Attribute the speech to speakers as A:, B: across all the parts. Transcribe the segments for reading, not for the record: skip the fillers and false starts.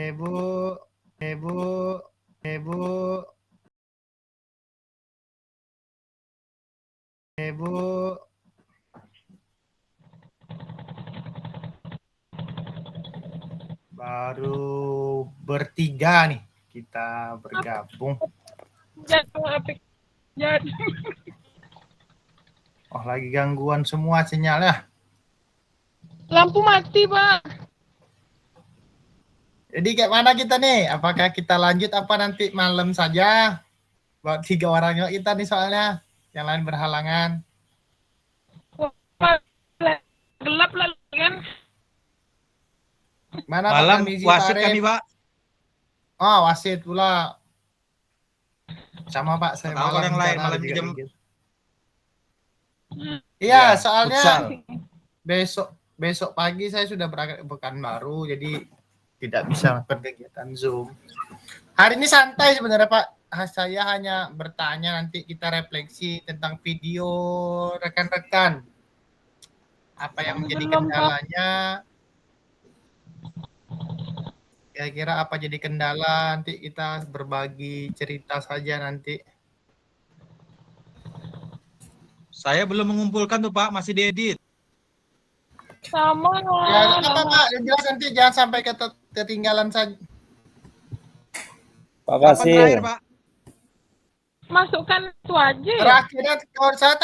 A: Ibu, Ibu, Ibu, Ibu. Baru bertiga nih kita bergabung. Oh, lagi gangguan semua sinyalnya.
B: Lampu mati, Pak.
A: Jadi kayak mana kita nih? Apakah kita lanjut apa nanti malam saja? Buat 3 orang kita nih soalnya. Yang lain berhalangan.
B: Gelap lah kan.
A: Mana
C: malam
A: Pak Tarmizi,
C: wasit
A: Pak
C: kami,
A: Arif?
C: Pak.
A: Oh, wasit pula. Sama Pak, saya
C: Tahu kalau yang lain malam
A: juga
C: jam
A: gitu. Iya,
C: ya,
A: soalnya
C: futsal.
A: besok pagi saya sudah berangkat ke Pekanbaru, jadi tidak bisa melakukan kegiatan Zoom. Hari ini santai sebenarnya Pak. Saya hanya bertanya, nanti kita refleksi tentang video rekan-rekan. Apa yang menjadi kendalanya? Kira-kira apa jadi kendala? Nanti kita berbagi cerita saja nanti.
C: Saya belum mengumpulkan tuh, Pak, masih diedit.
B: Sama.
A: Ya, apa Pak? Yang jelas nanti jangan sampai ketinggalan saja.
D: Pak
C: Kapan
D: Basir.
C: terakhir, Pak?
B: Masukkan itu aja ya.
A: Terakhirnya kalau saya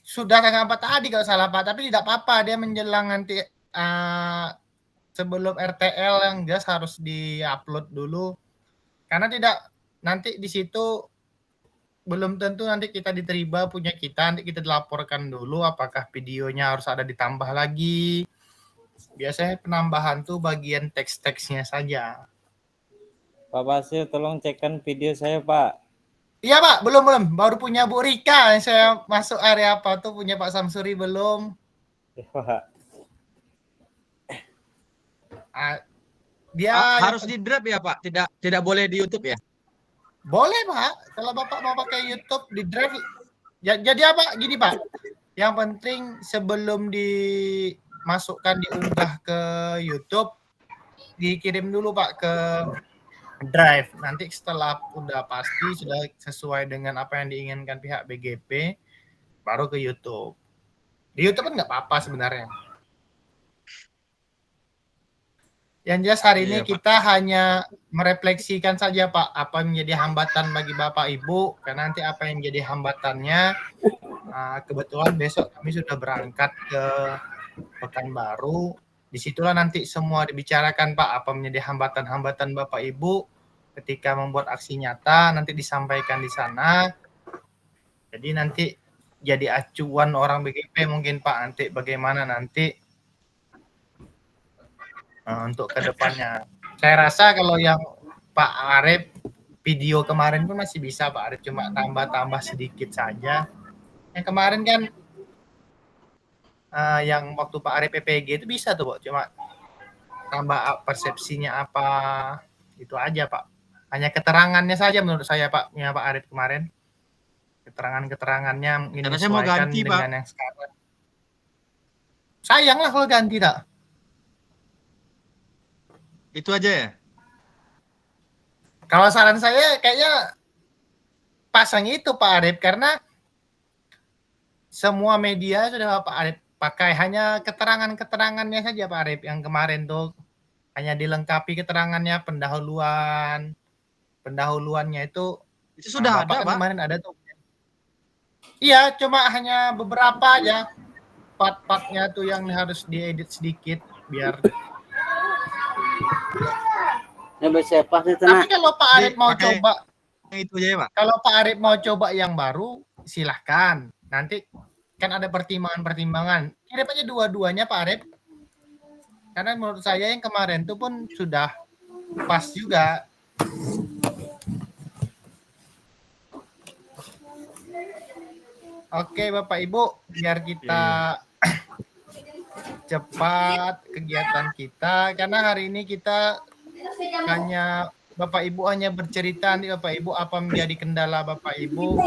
A: sudah tanggal 4 tadi kalau salah Pak, tapi tidak apa-apa, dia menjelang nanti sebelum RTL yang jelas harus di-upload dulu. Karena nanti di situ belum tentu nanti kita diterima punya kita, nanti kita dilaporkan dulu apakah videonya harus ada ditambah lagi. Biasanya penambahan tuh bagian teks-teksnya saja.
D: Pak Basir, tolong cekkan video saya, Pak.
A: Iya Pak, belum. Baru punya Bu Rika, yang saya masuk area apa tuh punya Pak Samsuri belum.
D: Pak.
A: Dia
C: harus di drop ya, Pak? Tidak boleh di YouTube ya?
A: Boleh Pak, kalau Bapak mau pakai YouTube di drive. Ya, jadi apa? Gini Pak, yang penting sebelum dimasukkan diunggah ke YouTube, dikirim dulu Pak ke drive. Nanti setelah udah pasti sudah sesuai dengan apa yang diinginkan pihak BGP, baru ke YouTube. Di YouTube kan nggak apa-apa sebenarnya. Yang jelas hari ini kita hanya merefleksikan saja Pak, apa yang menjadi hambatan bagi Bapak Ibu, karena nanti apa yang menjadi hambatannya, kebetulan besok kami sudah berangkat ke Pekanbaru, disitulah nanti semua dibicarakan Pak, apa menjadi hambatan-hambatan Bapak Ibu ketika membuat aksi nyata, nanti disampaikan di sana, jadi nanti jadi acuan orang BGP mungkin Pak, nanti bagaimana nanti untuk kedepannya. Saya rasa kalau yang Pak Arif video kemarin pun masih bisa Pak Arif, cuma tambah-tambah sedikit saja. Yang kemarin kan yang waktu Pak Arif PPG itu bisa tuh Pak, cuma tambah persepsinya apa, itu aja Pak. Hanya keterangannya saja menurut saya Pak, ya Pak Arif kemarin. Keterangan-keterangannya ini menyesuaikan dengan Pak yang sekarang. Sayang lah kalau ganti tak.
C: Itu aja ya?
A: Kalau saran saya kayaknya pasang itu Pak Arif, karena semua media sudah Pak Arif pakai, hanya keterangannya saja Pak Arif. Yang kemarin tuh hanya dilengkapi keterangannya, pendahuluannya itu
C: sudah ada Pak?
A: Kemarin ada tuh. Iya, cuma hanya beberapa aja part-partnya tuh yang harus diedit sedikit biar. Tapi kalau Pak Arif mau coba
C: itu aja Pak.
A: Kalau Pak Arif mau coba yang baru, silahkan. Nanti kan ada pertimbangan-pertimbangan. Kirim aja dua-duanya Pak Arif. Karena menurut saya yang kemarin itu pun sudah pas juga. Oke Bapak Ibu, biar kita cepat kegiatan kita, karena hari ini kita hanya Bapak Ibu hanya bercerita nih Bapak Ibu apa menjadi kendala Bapak Ibu.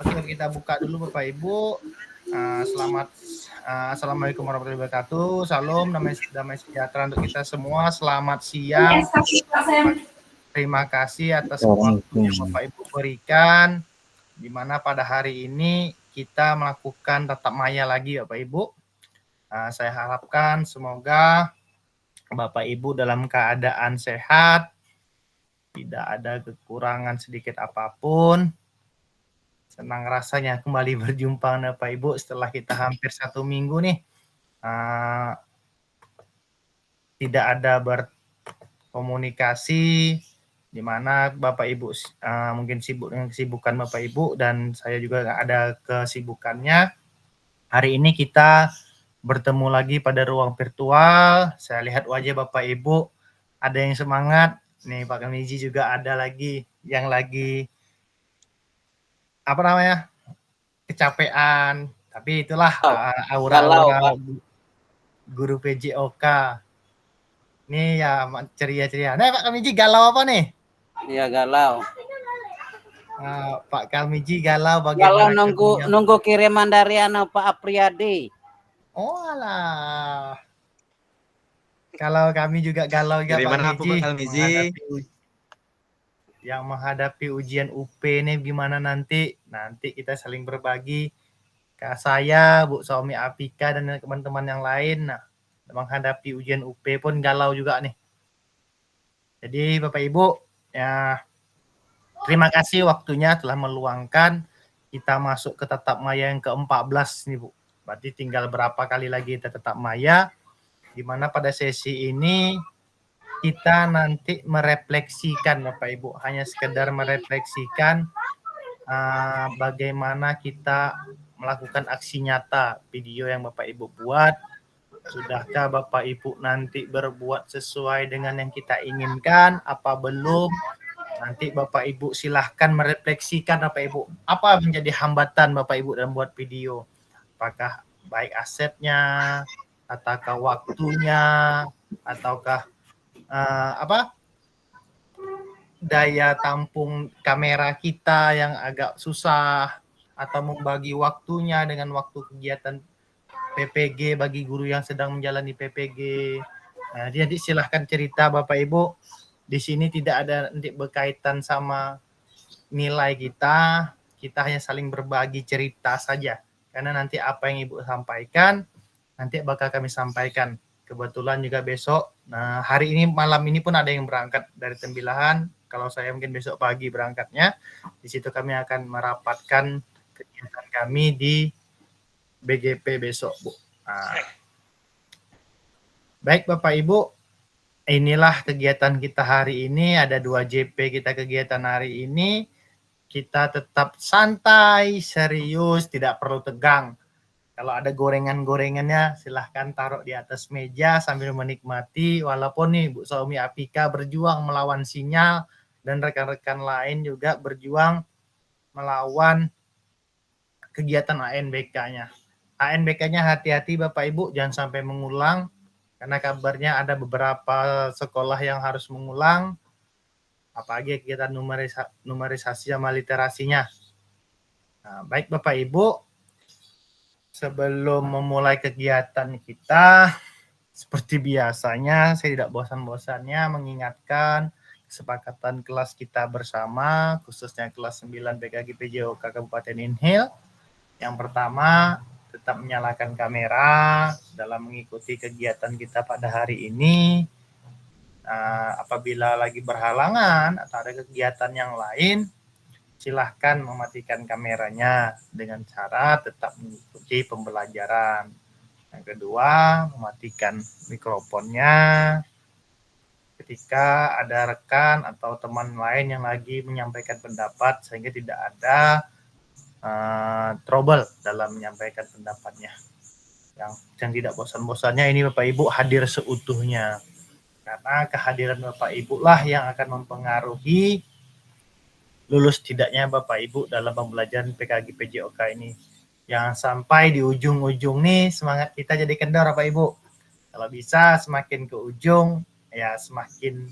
A: Oke, kita buka dulu Bapak Ibu. Selamat Assalamualaikum warahmatullahi wabarakatuh. Salam damai sejahtera untuk kita semua. Selamat siang. Terima kasih atas waktu yang Bapak Ibu berikan, di mana pada hari ini kita melakukan tatap maya lagi Bapak Ibu. Saya harapkan semoga Bapak Ibu dalam keadaan sehat, tidak ada kekurangan sedikit apapun. Senang rasanya kembali berjumpa dengan Bapak Ibu setelah kita hampir 1 minggu nih. Tidak ada berkomunikasi, di mana Bapak Ibu mungkin sibuk dengan kesibukan Bapak Ibu dan saya juga nggak ada kesibukannya. Hari ini kita bertemu lagi pada ruang virtual. Saya lihat wajah Bapak Ibu ada yang semangat. Nih Pak Kamiji juga ada lagi yang lagi kecapean. Tapi itulah aura-aura guru PJOK. Nih ya ceria-ceria. Nah Pak Kamiji galau apa nih?
E: Iya galau.
A: Pak Kamiji galau bagaimana?
E: Galau nunggu kiriman dari Pak Apriyadi.
A: Oh alah. Kalau kami juga galau ya Pak Kamiji. Yang menghadapi ujian UP nih gimana nanti? Nanti kita saling berbagi. Kak saya, Bu Saumi Apika dan teman-teman yang lain. Nah, menghadapi ujian UP pun galau juga nih. Jadi Bapak Ibu, ya terima kasih waktunya telah meluangkan kita masuk ke tatap maya yang ke-14 nih Bu. Berarti tinggal berapa kali lagi kita tatap maya, di mana pada sesi ini kita nanti merefleksikan Bapak Ibu, hanya sekedar merefleksikan bagaimana kita melakukan aksi nyata video yang Bapak Ibu buat. Sudahkah Bapak Ibu nanti berbuat sesuai dengan yang kita inginkan? Apa belum? Nanti Bapak Ibu silahkan merefleksikan Bapak Ibu. Apa menjadi hambatan Bapak Ibu dalam buat video? Apakah baik asetnya, ataukah waktunya, ataukah daya tampung kamera kita yang agak susah, atau membagi waktunya dengan waktu kegiatan PPG bagi guru yang sedang menjalani PPG. Nah, jadi silahkan cerita Bapak Ibu. Di sini tidak ada nanti berkaitan sama nilai kita. Kita hanya saling berbagi cerita saja. Karena nanti apa yang Ibu sampaikan, nanti bakal kami sampaikan. Kebetulan juga besok, nah hari ini malam ini pun ada yang berangkat dari Tembilahan. Kalau saya mungkin besok pagi berangkatnya. Di situ kami akan merapatkan kegiatan kami di BGP besok, Bu. Baik Bapak Ibu, inilah kegiatan kita hari ini. Ada 2 JP kita kegiatan hari ini. Kita tetap santai, serius, tidak perlu tegang. Kalau ada gorengan-gorengannya silahkan taruh di atas meja sambil menikmati. Walaupun nih Bu Saumi Apika berjuang melawan sinyal dan rekan-rekan lain juga berjuang melawan kegiatan ANBK-nya. ANBK-nya hati-hati Bapak Ibu, jangan sampai mengulang. Karena kabarnya ada beberapa sekolah yang harus mengulang. Apalagi kegiatan numerisasi sama literasinya. Nah, baik Bapak Ibu, sebelum memulai kegiatan kita, seperti biasanya, saya tidak bosan-bosannya mengingatkan kesepakatan kelas kita bersama, khususnya kelas 9 PKG PJOK Kabupaten Inhil. Yang pertama, tetap menyalakan kamera dalam mengikuti kegiatan kita pada hari ini. Apabila lagi berhalangan atau ada kegiatan yang lain, silahkan mematikan kameranya dengan cara tetap mengikuti pembelajaran. Yang kedua, mematikan mikrofonnya ketika ada rekan atau teman lain yang lagi menyampaikan pendapat sehingga tidak ada trouble dalam menyampaikan pendapatnya. Yang tidak bosan-bosannya ini Bapak Ibu hadir seutuhnya. Karena kehadiran Bapak Ibu lah yang akan mempengaruhi lulus tidaknya Bapak Ibu dalam pembelajaran PKG PJOK ini. Jangan sampai di ujung-ujung nih semangat kita jadi kendor Bapak Ibu. Kalau bisa semakin ke ujung ya semakin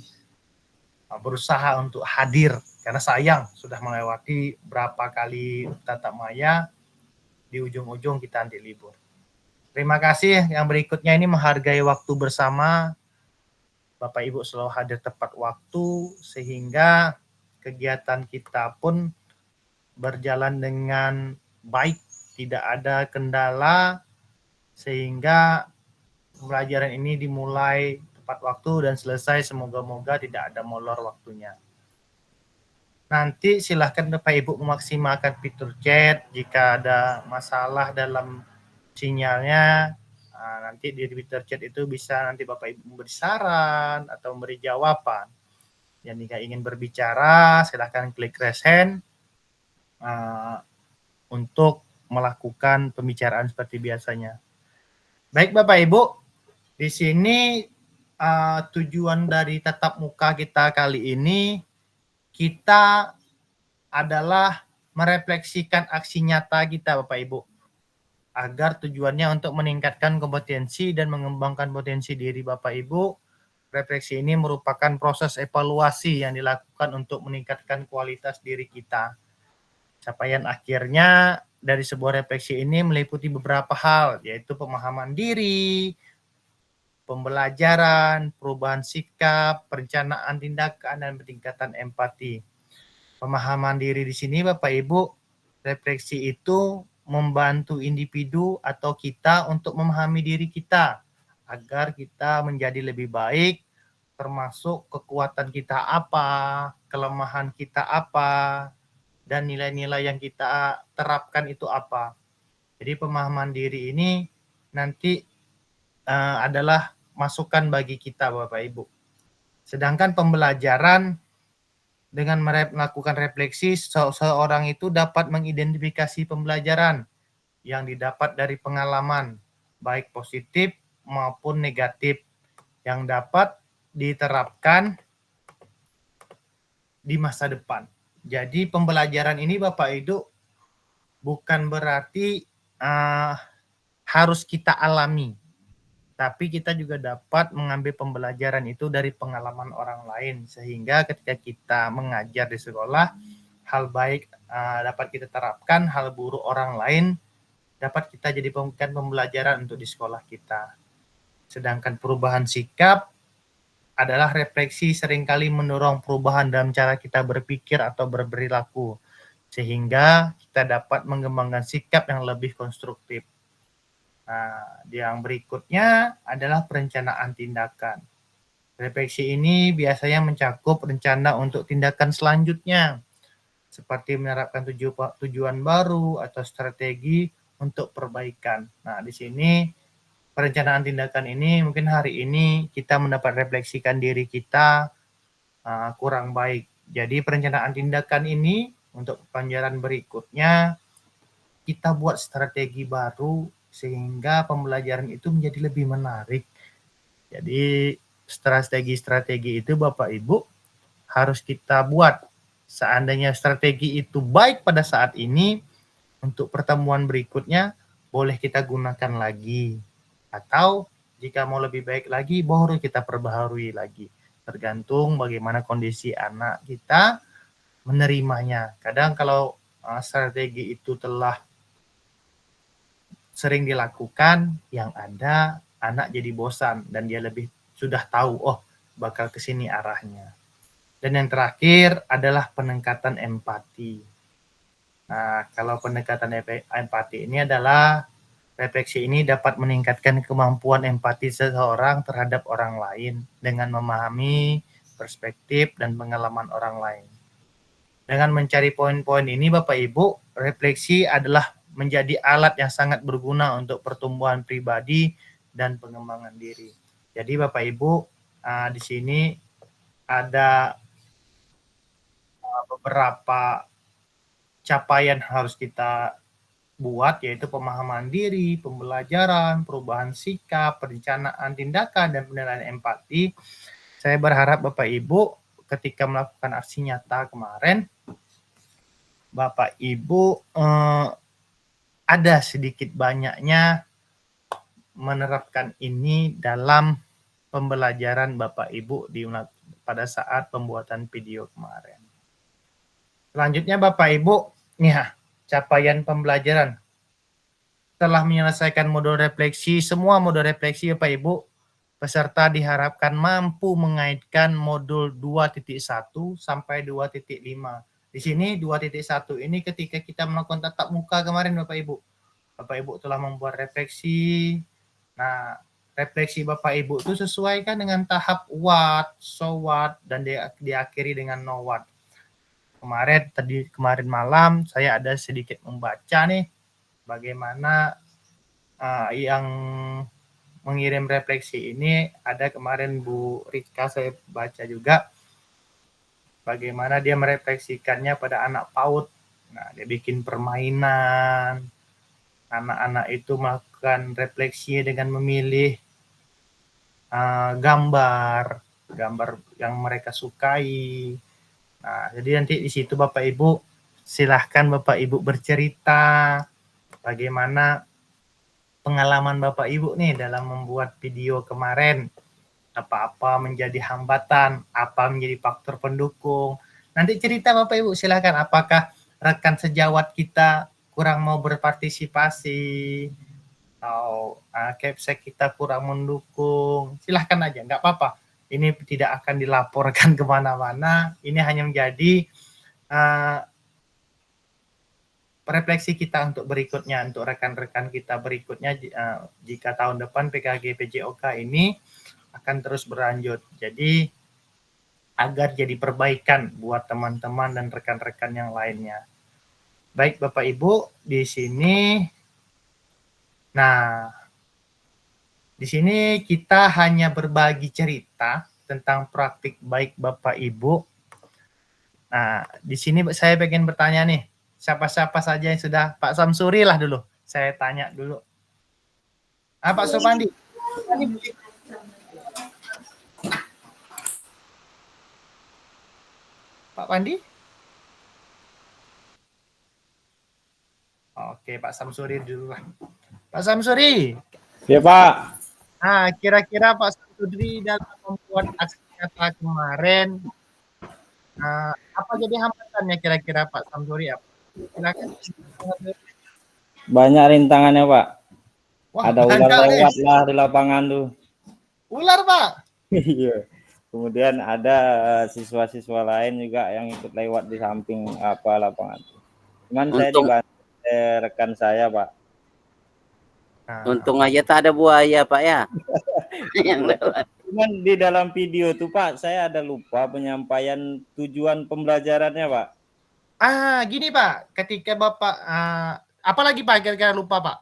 A: berusaha untuk hadir. Karena sayang sudah melewati berapa kali tatap maya, di ujung-ujung kita nanti libur. Terima kasih. Yang berikutnya ini menghargai waktu bersama. Bapak Ibu selalu hadir tepat waktu sehingga kegiatan kita pun berjalan dengan baik, tidak ada kendala sehingga pembelajaran ini dimulai tepat waktu dan selesai semoga-moga tidak ada molor waktunya. Nanti silahkan Bapak Ibu memaksimalkan fitur chat jika ada masalah dalam sinyalnya. Nah, nanti di fitur chat itu bisa nanti Bapak Ibu memberi saran atau memberi jawaban. Dan jika ingin berbicara silahkan klik raise hand untuk melakukan pembicaraan seperti biasanya. Baik Bapak Ibu, di sini tujuan dari tatap muka kita kali ini kita adalah merefleksikan aksi nyata kita Bapak Ibu agar tujuannya untuk meningkatkan kompetensi dan mengembangkan potensi diri Bapak Ibu. Refleksi ini merupakan proses evaluasi yang dilakukan untuk meningkatkan kualitas diri kita. Capaian akhirnya dari sebuah refleksi ini meliputi beberapa hal, yaitu pemahaman diri, pembelajaran, perubahan sikap, perencanaan tindakan, dan peningkatan empati. Pemahaman diri di sini Bapak Ibu, refleksi itu membantu individu atau kita untuk memahami diri kita agar kita menjadi lebih baik, termasuk kekuatan kita apa, kelemahan kita apa, dan nilai-nilai yang kita terapkan itu apa. Jadi pemahaman diri ini nanti adalah masukan bagi kita Bapak Ibu. Sedangkan pembelajaran dengan melakukan refleksi, seseorang itu dapat mengidentifikasi pembelajaran yang didapat dari pengalaman, baik positif maupun negatif, yang dapat diterapkan di masa depan. Jadi pembelajaran ini Bapak Ibu bukan berarti harus kita alami, tapi kita juga dapat mengambil pembelajaran itu dari pengalaman orang lain, sehingga ketika kita mengajar di sekolah, hal baik dapat kita terapkan, hal buruk orang lain dapat kita jadikan pembelajaran untuk di sekolah kita. Sedangkan perubahan sikap adalah refleksi seringkali mendorong perubahan dalam cara kita berpikir atau berperilaku, sehingga kita dapat mengembangkan sikap yang lebih konstruktif. Nah, yang berikutnya adalah perencanaan tindakan. Refleksi ini biasanya mencakup rencana untuk tindakan selanjutnya, seperti menerapkan tujuan baru atau strategi untuk perbaikan. Nah, di sini perencanaan tindakan ini mungkin hari ini kita mendapat refleksikan diri kita kurang baik. Jadi perencanaan tindakan ini untuk pembelajaran berikutnya kita buat strategi baru sehingga pembelajaran itu menjadi lebih menarik. Jadi strategi-strategi itu Bapak Ibu harus kita buat. Seandainya strategi itu baik pada saat ini, untuk pertemuan berikutnya boleh kita gunakan lagi. Atau jika mau lebih baik lagi, baru kita perbaharui lagi. Tergantung bagaimana kondisi anak kita menerimanya. Kadang kalau strategi itu telah sering dilakukan, yang ada anak jadi bosan dan dia lebih sudah tahu, oh bakal ke sini arahnya. Dan yang terakhir adalah peningkatan empati. Nah, kalau pendekatan empati ini adalah refleksi ini dapat meningkatkan kemampuan empati seseorang terhadap orang lain dengan memahami perspektif dan pengalaman orang lain. Dengan mencari poin-poin ini Bapak Ibu, refleksi adalah menjadi alat yang sangat berguna untuk pertumbuhan pribadi dan pengembangan diri. Jadi Bapak Ibu, di sini ada beberapa capaian harus kita buat, yaitu pemahaman diri, pembelajaran, perubahan sikap, perencanaan tindakan, dan penilaian empati. Saya berharap Bapak Ibu ketika melakukan aksi nyata kemarin, Bapak Ibu ada sedikit banyaknya menerapkan ini dalam pembelajaran Bapak Ibu pada saat pembuatan video kemarin. Selanjutnya Bapak Ibu, nih capaian pembelajaran. Setelah menyelesaikan modul refleksi, semua modul refleksi Bapak Ibu, peserta diharapkan mampu mengaitkan modul 2.1 sampai 2.5. Di sini 2.1 ini ketika kita melakukan tatap muka kemarin Bapak Ibu. Bapak Ibu telah membuat refleksi. Nah, refleksi Bapak Ibu itu sesuaikan dengan tahap what, so what, dan diakhiri dengan no what. Kemarin malam saya ada sedikit membaca nih bagaimana yang mengirim refleksi ini. Ada kemarin Bu Rika, saya baca juga bagaimana dia merefleksikannya pada anak PAUD. Nah, dia bikin permainan, anak-anak itu melakukan refleksi dengan memilih gambar yang mereka sukai. Nah, jadi nanti di situ Bapak Ibu silahkan Bapak Ibu bercerita bagaimana pengalaman Bapak Ibu nih dalam membuat video kemarin. Apa-apa menjadi hambatan, apa menjadi faktor pendukung. Nanti cerita Bapak Ibu silahkan, apakah rekan sejawat kita kurang mau berpartisipasi, atau Capsek kita kurang mendukung. Silahkan aja, nggak apa-apa. Ini tidak akan dilaporkan kemana-mana. Ini hanya menjadi refleksi kita untuk berikutnya, untuk rekan-rekan kita berikutnya, jika tahun depan PKG PJOK ini akan terus berlanjut. Jadi agar jadi perbaikan buat teman-teman dan rekan-rekan yang lainnya. Baik Bapak Ibu, di sini di sini kita hanya berbagi cerita tentang praktik baik Bapak Ibu. Nah, di sini saya pengen bertanya nih, siapa-siapa saja yang sudah, Pak Samsuri lah dulu, saya tanya dulu. Pak Supandi. Pak Pandi? Oke, Pak Samsuri dulu lah. Pak Samsuri.
D: Ya, Pak.
A: Kira-kira Pak Samsuri dalam membuat aksi nyata kemarin, apa jadi hambatannya kira-kira Pak Samsuri? Silakan.
D: Banyak rintangannya, Pak.
A: Wah,
D: ada ular lewat lah di lapangan tuh.
A: Ular, Pak?
D: Iya. Kemudian ada siswa-siswa lain juga yang ikut lewat di samping lapangan. Cuman saya dibantu rekan saya, Pak.
E: Untung aja tak ada buaya, Pak ya. Yang lewat.
D: Cuman di dalam video tuh, Pak, saya ada lupa penyampaian tujuan pembelajarannya, Pak.
A: Gini, Pak. Ketika Bapak, apalagi Pak kira-kira lupa, Pak?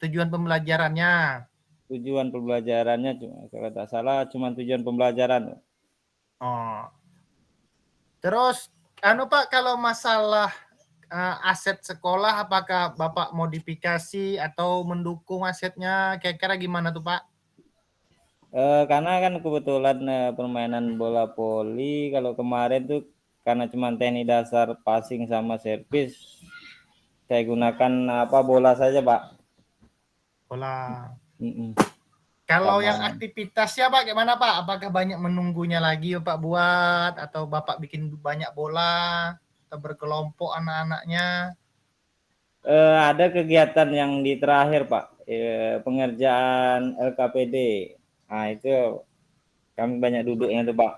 A: Tujuan pembelajarannya.
D: Tujuan pembelajarannya kalau tak salah cuma tujuan pembelajaran.
A: Terus Pak, kalau masalah aset sekolah, apakah Bapak modifikasi atau mendukung asetnya, kira-kira gimana tuh Pak?
D: Karena kan kebetulan permainan bola voli kalau kemarin tuh karena cuma teknik dasar passing sama servis, saya gunakan bola saja, Pak.
A: Bola. Kalau yang aktivitasnya Pak gimana Pak? Apakah banyak menunggunya lagi Pak buat, atau Bapak bikin banyak bola atau berkelompok anak-anaknya?
D: Ada kegiatan yang di terakhir Pak, pengerjaan LKPD. Nah itu kami banyak duduknya tuh Pak.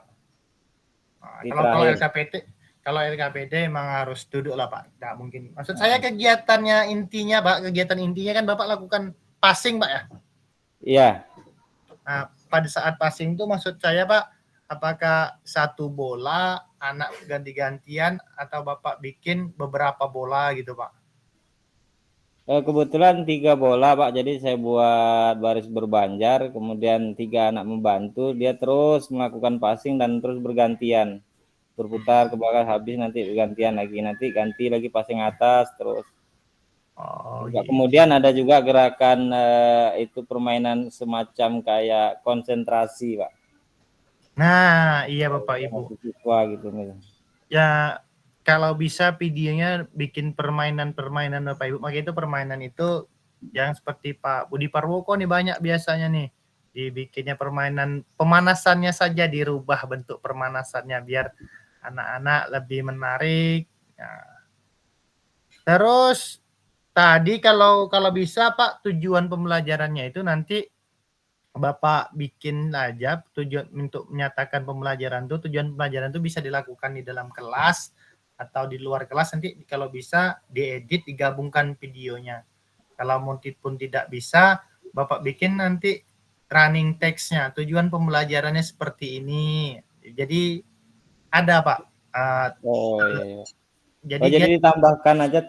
A: Kalau LKPD emang harus duduk lah Pak. Nggak mungkin. Maksud saya kegiatannya intinya Pak, kegiatan intinya kan Bapak lakukan passing Pak ya?
D: Iya.
A: Nah, pada saat passing itu maksud saya Pak, apakah satu bola anak ganti-gantian atau Bapak bikin beberapa bola gitu Pak?
D: Kebetulan 3 bola Pak, jadi saya buat baris berbanjar, kemudian 3 anak membantu, dia terus melakukan passing dan terus bergantian, berputar ke belakang, habis nanti bergantian lagi, nanti ganti lagi passing atas terus. Kemudian ada juga gerakan itu permainan semacam kayak konsentrasi Pak.
A: Nah iya Bapak Ibu.
D: Gitu.
A: Ya kalau bisa videonya bikin permainan-permainan Bapak Ibu. Makanya itu permainan itu yang seperti Pak Budi Parwoko nih banyak biasanya nih. Dibikinnya permainan, pemanasannya saja dirubah bentuk permanasannya biar anak-anak lebih menarik. Nah. Terus Tadi kalau bisa Pak, tujuan pembelajarannya itu nanti Bapak bikin aja tujuan untuk menyatakan pembelajaran itu, tujuan pembelajaran itu bisa dilakukan di dalam kelas atau di luar kelas, nanti kalau bisa diedit, digabungkan videonya. Kalau pun tidak bisa, Bapak bikin nanti running text-nya, tujuan pembelajarannya seperti ini. Jadi ada Pak.
D: Oh iya.
A: Jadi,
D: jadi ditambahkan aja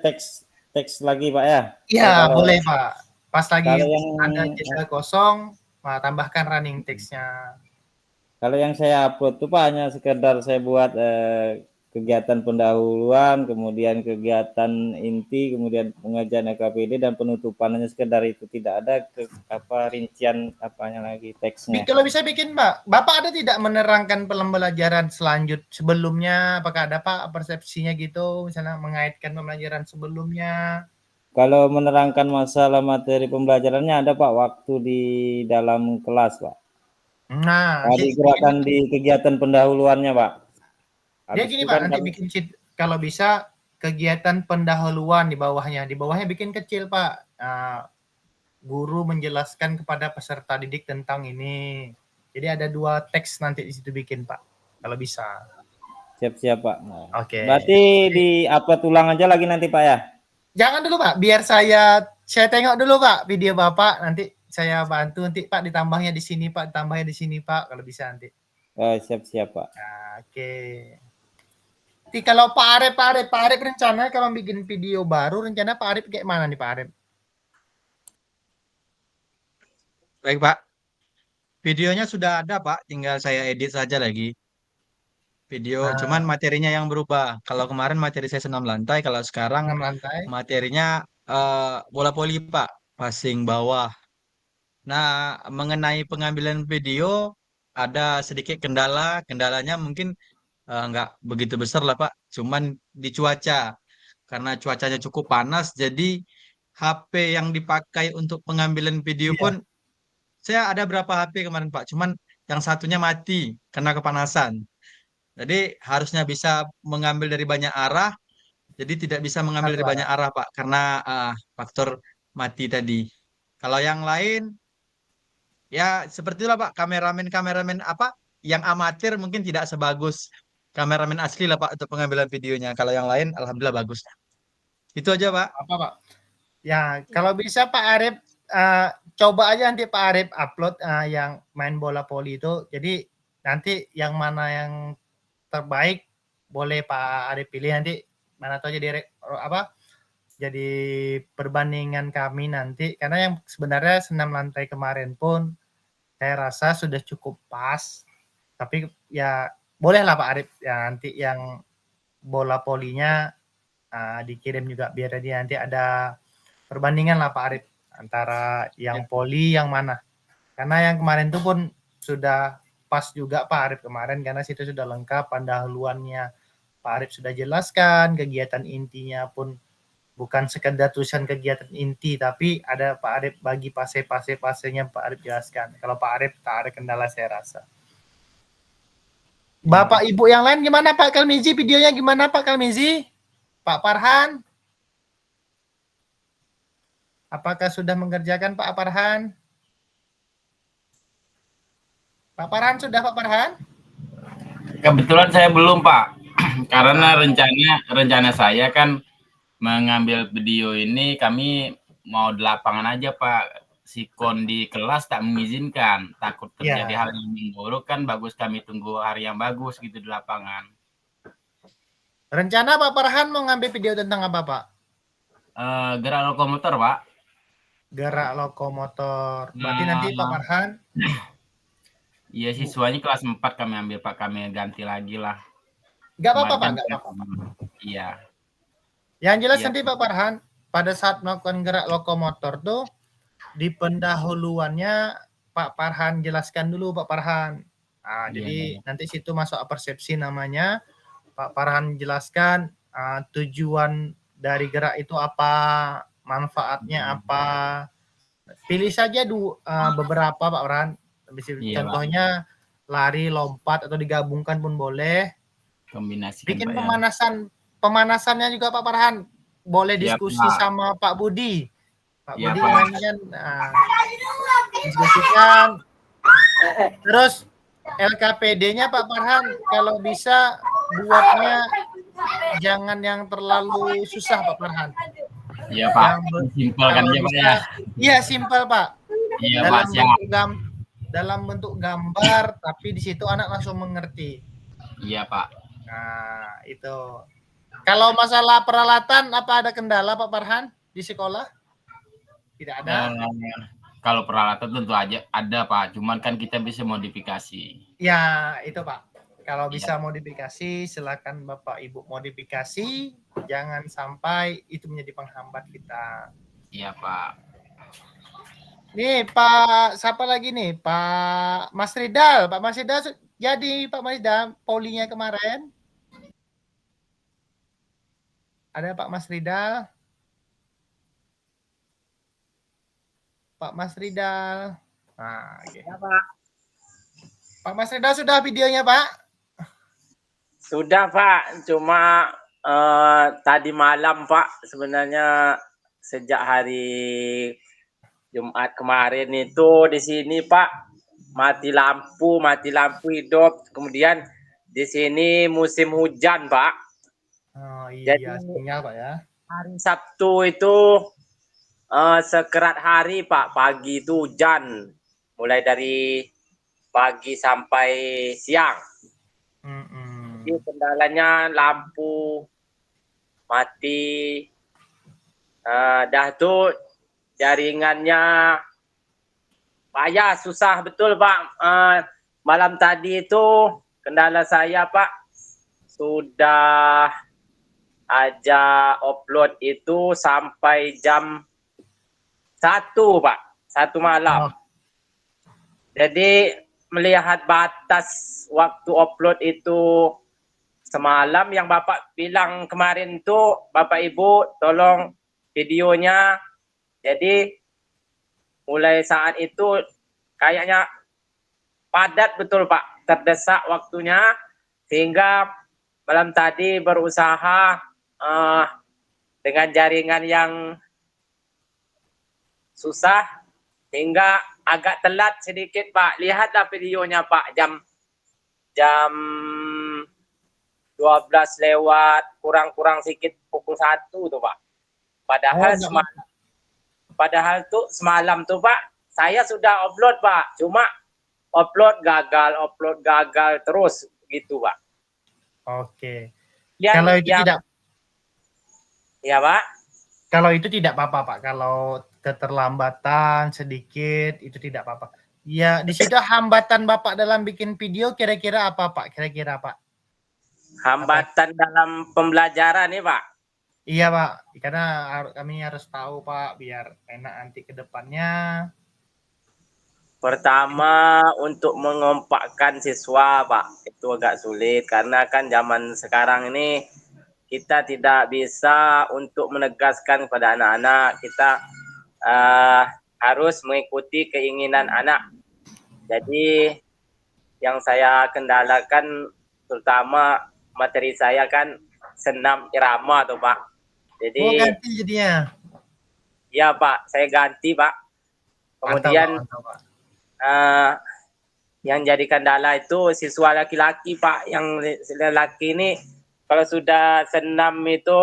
D: teks lagi Pak ya?
A: Iya,
D: Kalau,
A: boleh Pak. Pas lagi
D: kalau yang
A: ada jeda kosong, tambahkan running text-nya.
D: Kalau yang saya upload tuh Pak hanya sekedar saya buat kegiatan pendahuluan, kemudian kegiatan inti, kemudian pengajian EKPD dan penutupan, hanya sekedar itu, tidak ada rincian apanya lagi teksnya.
A: Kalau bisa bikin Pak, Bapak ada tidak menerangkan pembelajaran sebelumnya? Apakah ada Pak persepsinya gitu, misalnya mengaitkan pembelajaran sebelumnya?
D: Kalau menerangkan masalah materi pembelajarannya ada Pak, waktu di dalam kelas Pak.
A: Nah,
D: gerakan di kegiatan pendahuluannya Pak.
A: Dia gini Pak, nanti bikin sheet kalau bisa kegiatan pendahuluan di bawahnya bikin kecil Pak. Guru menjelaskan kepada peserta didik tentang ini. Jadi ada 2 teks nanti di situ bikin Pak, kalau bisa.
D: Siap Pak.
A: Oke.
D: Berarti di-upload ulang aja lagi nanti Pak ya? Jangan
A: dulu Pak, biar saya tengok dulu Pak video Bapak, nanti saya bantu nanti Pak ditambahnya di sini Pak, ditambahnya di sini Pak, kalau bisa nanti.
D: Siap Pak.
A: Oke. Jadi kalau Pak Arif rencana kalau bikin video baru, rencana Pak Arif kayak mana nih Pak Arif?
C: Baik Pak. Videonya sudah ada Pak, tinggal saya edit saja lagi. Video, cuman materinya yang berubah. Kalau kemarin materi saya senam lantai, kalau sekarang materinya bola voli Pak, passing bawah. Nah, mengenai pengambilan video ada sedikit kendala. Kendalanya mungkin nggak begitu besar lah Pak. Cuman di cuaca. Karena cuacanya cukup panas, jadi HP yang dipakai untuk pengambilan video pun, saya ada berapa HP kemarin Pak. Cuman yang satunya mati karena kepanasan. Jadi harusnya bisa mengambil dari banyak arah. Jadi tidak bisa mengambil dari banyak arah Pak. Karena faktor mati tadi. Kalau yang lain, ya seperti itulah Pak, kameramen apa yang amatir mungkin tidak sebagus kameramen asli lah Pak untuk pengambilan videonya. Kalau yang lain alhamdulillah bagus. Itu aja Pak.
A: Apa Pak? Ya, kalau bisa Pak Arif coba aja nanti Pak Arif upload yang main bola voli itu. Jadi nanti yang mana yang terbaik boleh Pak Arif pilih, nanti mana tahu jadi perbandingan kami nanti, karena yang sebenarnya senam lantai kemarin pun saya rasa sudah cukup pas, tapi ya bolehlah Pak Arif ya nanti yang bola volinya dikirim juga, biar dia nanti ada perbandingan lah Pak Arif antara yang voli yang mana, karena yang kemarin itu pun sudah pas juga Pak Arif kemarin, karena situ sudah lengkap pendahuluannya Pak Arif sudah jelaskan, kegiatan intinya pun bukan sekedar tulisan kegiatan inti, tapi ada Pak Arif bagi pasenya Pak Arif jelaskan. Kalau Pak Arif tak ada kendala saya rasa. Bapak Ibu yang lain gimana Pak Kalmizi, videonya gimana Pak Kalmizi? Pak Farhan? Apakah sudah mengerjakan Pak Farhan? Pak Farhan sudah Pak Farhan?
F: Kebetulan saya belum Pak, karena rencana saya kan mengambil video ini kami mau di lapangan aja Pak. Sikon di kelas tak mengizinkan, takut terjadi hal yang buruk kan, bagus kami tunggu hari yang bagus gitu di lapangan.
A: Rencana Pak Farhan mau ngambil video tentang apa Pak?
F: Gerak lokomotor Pak.
A: Gerak lokomotor. Berarti nanti Pak Farhan?
F: Iya, siswanya kelas 4 kami ambil Pak, kami ganti lagi lah.
A: Gak apa-apa Pak, gak apa-apa.
F: Iya.
A: Yang jelas nanti Pak Farhan, pada saat melakukan gerak lokomotor tuh, di pendahuluannya Pak Farhan jelaskan dulu Pak Farhan. Jadi nanti situ masuk persepsi namanya. Pak Farhan jelaskan tujuan dari gerak itu apa, manfaatnya apa. Pilih saja beberapa Pak Farhan. Contohnya lari, lompat, atau digabungkan pun boleh.
F: Kombinasi.
A: Bikin pemanasannya juga Pak Farhan. boleh
F: Iya,
A: diskusi
F: Pak.
A: sama Pak Budi. Pak
F: Iya,
A: Budi
F: Pak.
A: kemarin kan diskusikan. Terus LKPD-nya Pak Farhan kalau bisa buatnya jangan yang terlalu susah Pak Farhan.
F: Iya, Pak.
A: Yang
F: Simpelkan
A: kalau
F: aja, Pak
A: bisa,
F: ya.
A: iya simpel Pak.
F: Iya, Pak. Siap.
A: Dalam bentuk gambar, tapi di situ anak langsung mengerti.
F: Iya, Pak.
A: Nah, itu. Kalau masalah peralatan, apa ada kendala Pak Farhan di sekolah? Tidak ada?
F: Kalau peralatan tentu aja ada, Pak. Cuman kan kita bisa modifikasi.
A: Ya, itu Pak. Kalau
F: Iya.
A: bisa modifikasi, silakan Bapak Ibu modifikasi. Jangan sampai itu menjadi penghambat kita.
F: Iya, Pak.
A: Nih Pak, siapa lagi nih? Pak Mas Ridal. Pak Mas Ridal jadi Pak Mas Ridal polinya kemarin. Ada Pak Mas Ridal. Pak Mas Ridal. Nah, okay.
G: Ya, Pak.
A: Pak Mas Ridal sudah videonya, Pak?
G: Sudah, Pak. Cuma tadi malam, Pak, sebenarnya sejak hari Jumat kemarin itu di sini, Pak, mati lampu hidup. Kemudian di sini musim hujan, Pak.
A: Oh iya,
G: Jadi,
A: sinyal Pak ya.
G: Hari Sabtu itu sekerat hari, Pak. Pagi itu hujan. Mulai dari pagi sampai siang. Jadi kendalanya lampu mati. Dah tuh jaringannya payah, susah betul Pak. Malam tadi itu kendala saya Pak, sudah aja upload itu sampai jam 1 Pak, 1 malam. Jadi melihat batas waktu upload itu semalam yang Bapak bilang kemarin tuh, Bapak Ibu tolong videonya. Jadi mulai saat itu kayaknya padat betul Pak, terdesak waktunya, sehingga malam tadi berusaha dengan jaringan yang susah, hingga agak telat sedikit Pak. Lihatlah videonya Pak, jam 12 lewat kurang sedikit pukul 1 tuh Pak. Padahal tuh semalam tuh Pak, saya sudah upload Pak, cuma upload gagal terus gitu Pak.
A: Oke.
G: Yang,
A: kalau itu tidak,
G: ya Pak.
A: Kalau itu tidak apa-apa Pak. Kalau keterlambatan sedikit itu tidak apa-apa. Ya, di situ hambatan Bapak dalam bikin video kira-kira apa Pak? Kira-kira Pak?
G: Hambatan dalam pembelajaran nih Pak.
A: Iya Pak, karena kami harus tahu Pak biar enak nanti ke depannya.
G: Pertama, untuk mengompakkan siswa Pak, itu agak sulit karena kan zaman sekarang ini kita tidak bisa untuk menegaskan kepada anak-anak, kita harus mengikuti keinginan anak. Jadi yang saya kendalakan terutama materi saya kan senam irama tuh Pak. Jadi
A: ganti jadinya.
G: Ya Pak, saya ganti Pak. Kemudian
A: mantap, Pak.
G: Yang jadi kendala itu siswa laki-laki Pak. Yang laki ini kalau sudah senam itu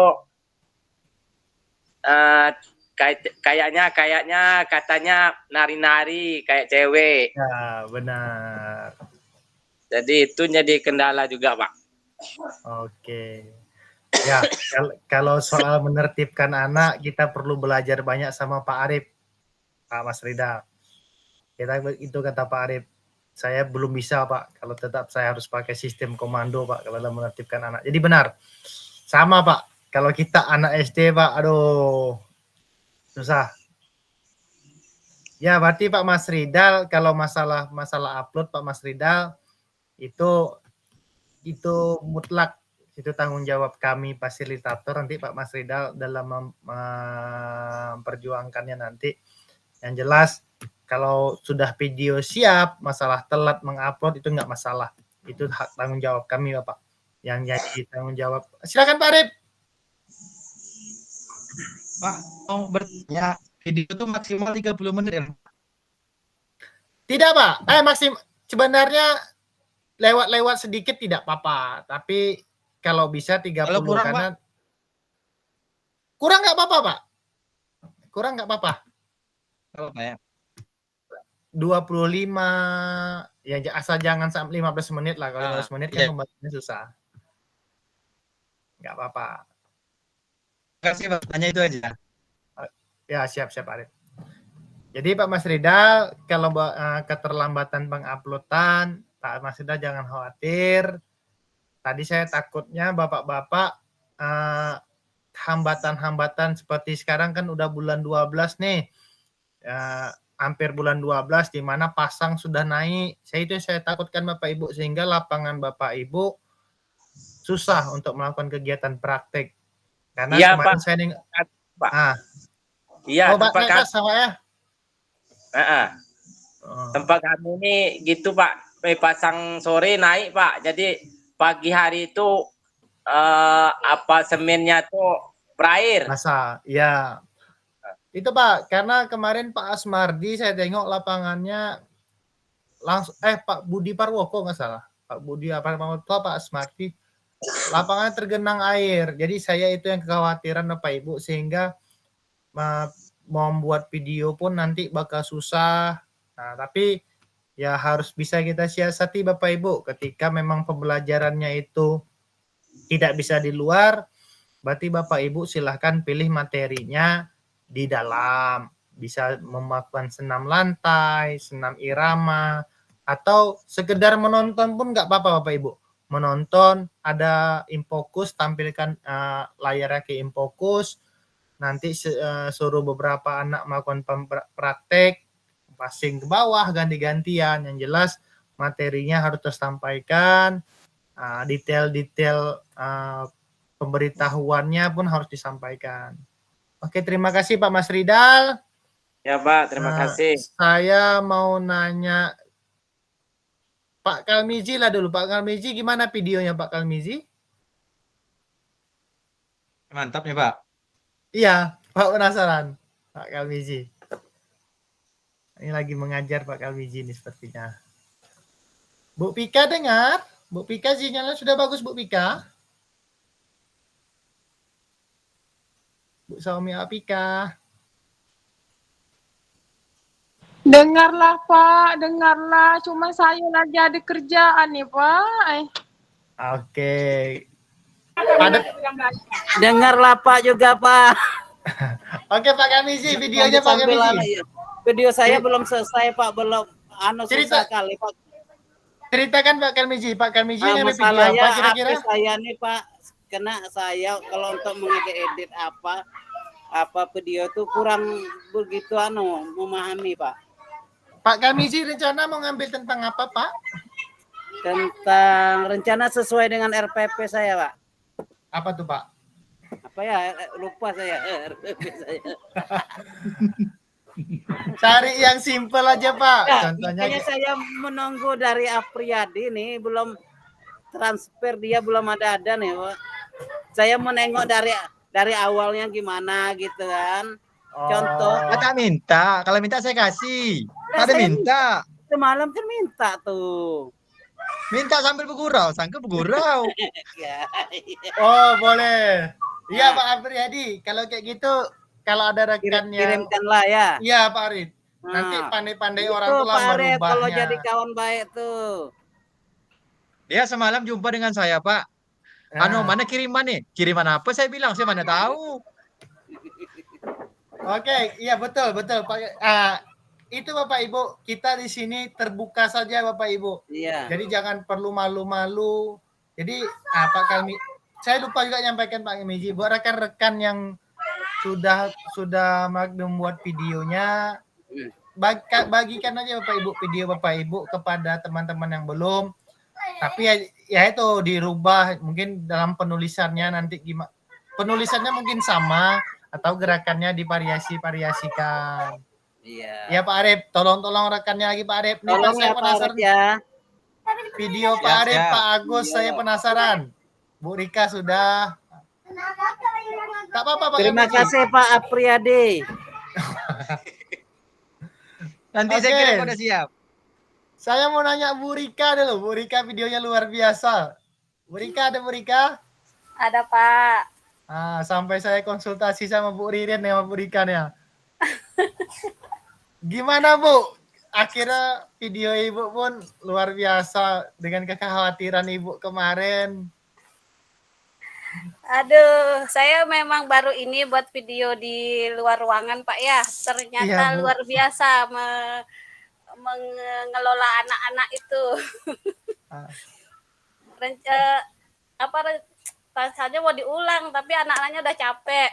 G: kayaknya katanya nari-nari kayak cewek.
A: Ya, benar.
G: Jadi itu jadi kendala juga Pak.
A: Oke. Ya, kalau soal menertibkan anak, kita perlu belajar banyak sama Pak Arif, Pak Mas Ridal. Itu kata Pak Arif, saya belum bisa Pak, kalau tetap saya harus pakai sistem komando Pak, kalau dalam menertibkan anak. Jadi benar, sama Pak, kalau kita anak SD Pak, aduh, susah. Ya, berarti Pak Mas Ridal, kalau masalah upload Pak Mas Ridal, itu mutlak, itu tanggung jawab kami fasilitator nanti Pak Mas Ridal dalam memperjuangkannya nanti. Yang jelas kalau sudah video siap, masalah telat mengupload itu nggak masalah. Itu hak tanggung jawab kami Bapak. Yang jadi tanggung jawab. Silakan Pak Arif.
C: Pak, mau bertanya, video itu maksimal 30 menit ya?
A: Tidak, Pak. Sebenarnya lewat-lewat sedikit tidak apa-apa, tapi kalau bisa 30
C: Kalau kurang,
A: karena
C: Pak?
A: kurang nggak apa-apa, Pak. Kurang nggak apa-apa.
C: Kalau ya.
A: 25 ya asal jangan sampai 15 menit lah. Kalau 15 menit kan
C: Iya.
A: pembahasannya susah. Nggak apa-apa.
C: Terima kasih, Pak. Tanya itu aja.
A: Ya, siap Arif. Jadi Pak Mas Ridal, kalau keterlambatan penguploadan, Pak Mas Ridal jangan khawatir. Tadi saya takutnya bapak-bapak hambatan-hambatan seperti sekarang kan udah bulan 12 nih. Hampir bulan 12 di mana pasang sudah naik. Saya takutkan Bapak Ibu sehingga lapangan Bapak Ibu susah untuk melakukan kegiatan praktek. Karena
G: Iya,
A: kemarin
G: Pak.
A: saya
G: Pak. Iya,
A: Pak,
G: tempat kami.
A: sama ya.
G: Tempat kami ini gitu, Pak. Pasang sore naik, Pak. Jadi pagi hari itu semennya tuh berair.
A: Masa, ya. Itu Pak, karena kemarin Pak Asmardi saya tengok lapangannya langsung Pak Budi Parwoko nggak salah. Pak Budi Pak Asmardi lapangan tergenang air. Jadi saya itu yang kekhawatiran Bapak Ibu sehingga membuat video pun nanti bakal susah. Nah, tapi ya harus bisa kita siasati Bapak Ibu ketika memang pembelajarannya itu tidak bisa di luar, berarti Bapak Ibu silahkan pilih materinya di dalam. Bisa melakukan senam lantai, senam irama, atau sekedar menonton pun nggak apa-apa Bapak Ibu. Menonton, ada Infokus, tampilkan layarnya ke Infokus, nanti suruh beberapa anak melakukan praktek, passing ke bawah, ganti-gantian. Yang jelas materinya harus tersampaikan, detail-detail pemberitahuannya pun harus disampaikan. Oke, terima kasih Pak Mas Ridal.
G: Ya, Pak, terima kasih.
A: Saya mau nanya Pak Kalmizi lah dulu. Pak Kalmizi, gimana videonya Pak Kalmizi?
C: Mantap nih, Pak.
A: Iya, Pak penasaran. Pak Kalmizi. Ini lagi mengajar Pak Kalmizi ini sepertinya. Bu Pika dengar? Bu Pika sinyalnya sudah bagus Bu Pika? Bu Saumi Apika.
B: Dengarlah Pak, dengarlah. Cuma saya lagi ada kerjaan nih Pak.
A: Oke. Ada
E: Dengarlah Pak juga Pak.
A: Oke Pak Kalmizi, videonya Pak Kalmizi.
E: Video saya belum selesai Pak, belum
A: Cerita.
E: susah kali Pak.
A: Ceritakan Pak Kalmizi. Pak Kalmizi ini video
E: Masalahnya
A: apa kira-kira?
E: HP saya nih Pak, kena saya kalau untuk mengedit apa video tuh kurang begitu memahami Pak.
A: Pak Kalmizi rencana mau ngambil tentang apa Pak?
E: Tentang rencana sesuai dengan RPP saya Pak.
A: Apa tuh Pak?
E: Apa ya, lupa saya RPP saya.
A: Cari yang simple aja Pak.
E: Ya,
A: Contohnya
E: makanya saya menunggu dari Apriyadi nih, belum transfer dia belum ada nih Pak. Saya menengok dari awalnya gimana gitu kan. Contoh.
C: Tak minta, kalau minta saya kasih. Ada minta.
E: Semalam kan minta tuh.
C: Minta sambil bergurau, sangka bergurau.
E: Ya,
A: Oh boleh. Iya Pak Apriyadi. Kalau kayak gitu, kalau ada rekan yang
E: kirimkanlah ya.
A: iya Pak Arif. Nanti pandai-pandai orang
E: Itu
A: tuh lah
E: Pak Arif
A: merubahnya.
E: kalau jadi kawan baik tuh.
C: Dia semalam jumpa dengan saya, Pak. Mana kiriman nih? Kiriman apa? Saya bilang, saya mana tahu.
A: Oke, iya betul Pak. Itu Bapak Ibu, kita di sini terbuka saja Bapak Ibu.
E: Iya.
A: Jadi jangan perlu malu-malu. Jadi Pak Kalmi, saya lupa juga nyampaikan Pak Kalmizi buat rekan-rekan yang sudah membuat videonya, bagikan aja Bapak Ibu video Bapak Ibu kepada teman-teman yang belum. Tapi ya itu dirubah mungkin dalam penulisannya nanti gimana. Penulisannya mungkin sama atau gerakannya divariasikan.
E: Iya.
A: Ya Pak Arif, tolong rekannya lagi Pak Arif.
E: Tolong
A: saya
E: ya Pak
A: penasaran
E: Arif ya.
A: video Pak Arif, Pak Agus, saya penasaran. Bu Rika sudah. Tak apa-apa Pak
E: Terima
A: Yamuji.
E: kasih Pak Apriyadi.
C: Nanti saya
A: Oke.
C: kirim udah siap.
A: Saya mau nanya Bu Rika dulu. Bu Rika videonya luar biasa. Bu Rika, ada Bu Rika?
H: Ada Pak.
A: Sampai saya konsultasi sama Bu Ririn ya, sama Bu Rika nih ya. Gimana Bu? Akhirnya video Ibu pun luar biasa dengan kekhawatiran Ibu kemarin.
H: Aduh, saya memang baru ini buat video di luar ruangan Pak ya. Ternyata
A: Iya, Bu.
H: luar biasa mengelola anak-anak itu. Rasanya mau diulang tapi anak-anaknya udah capek.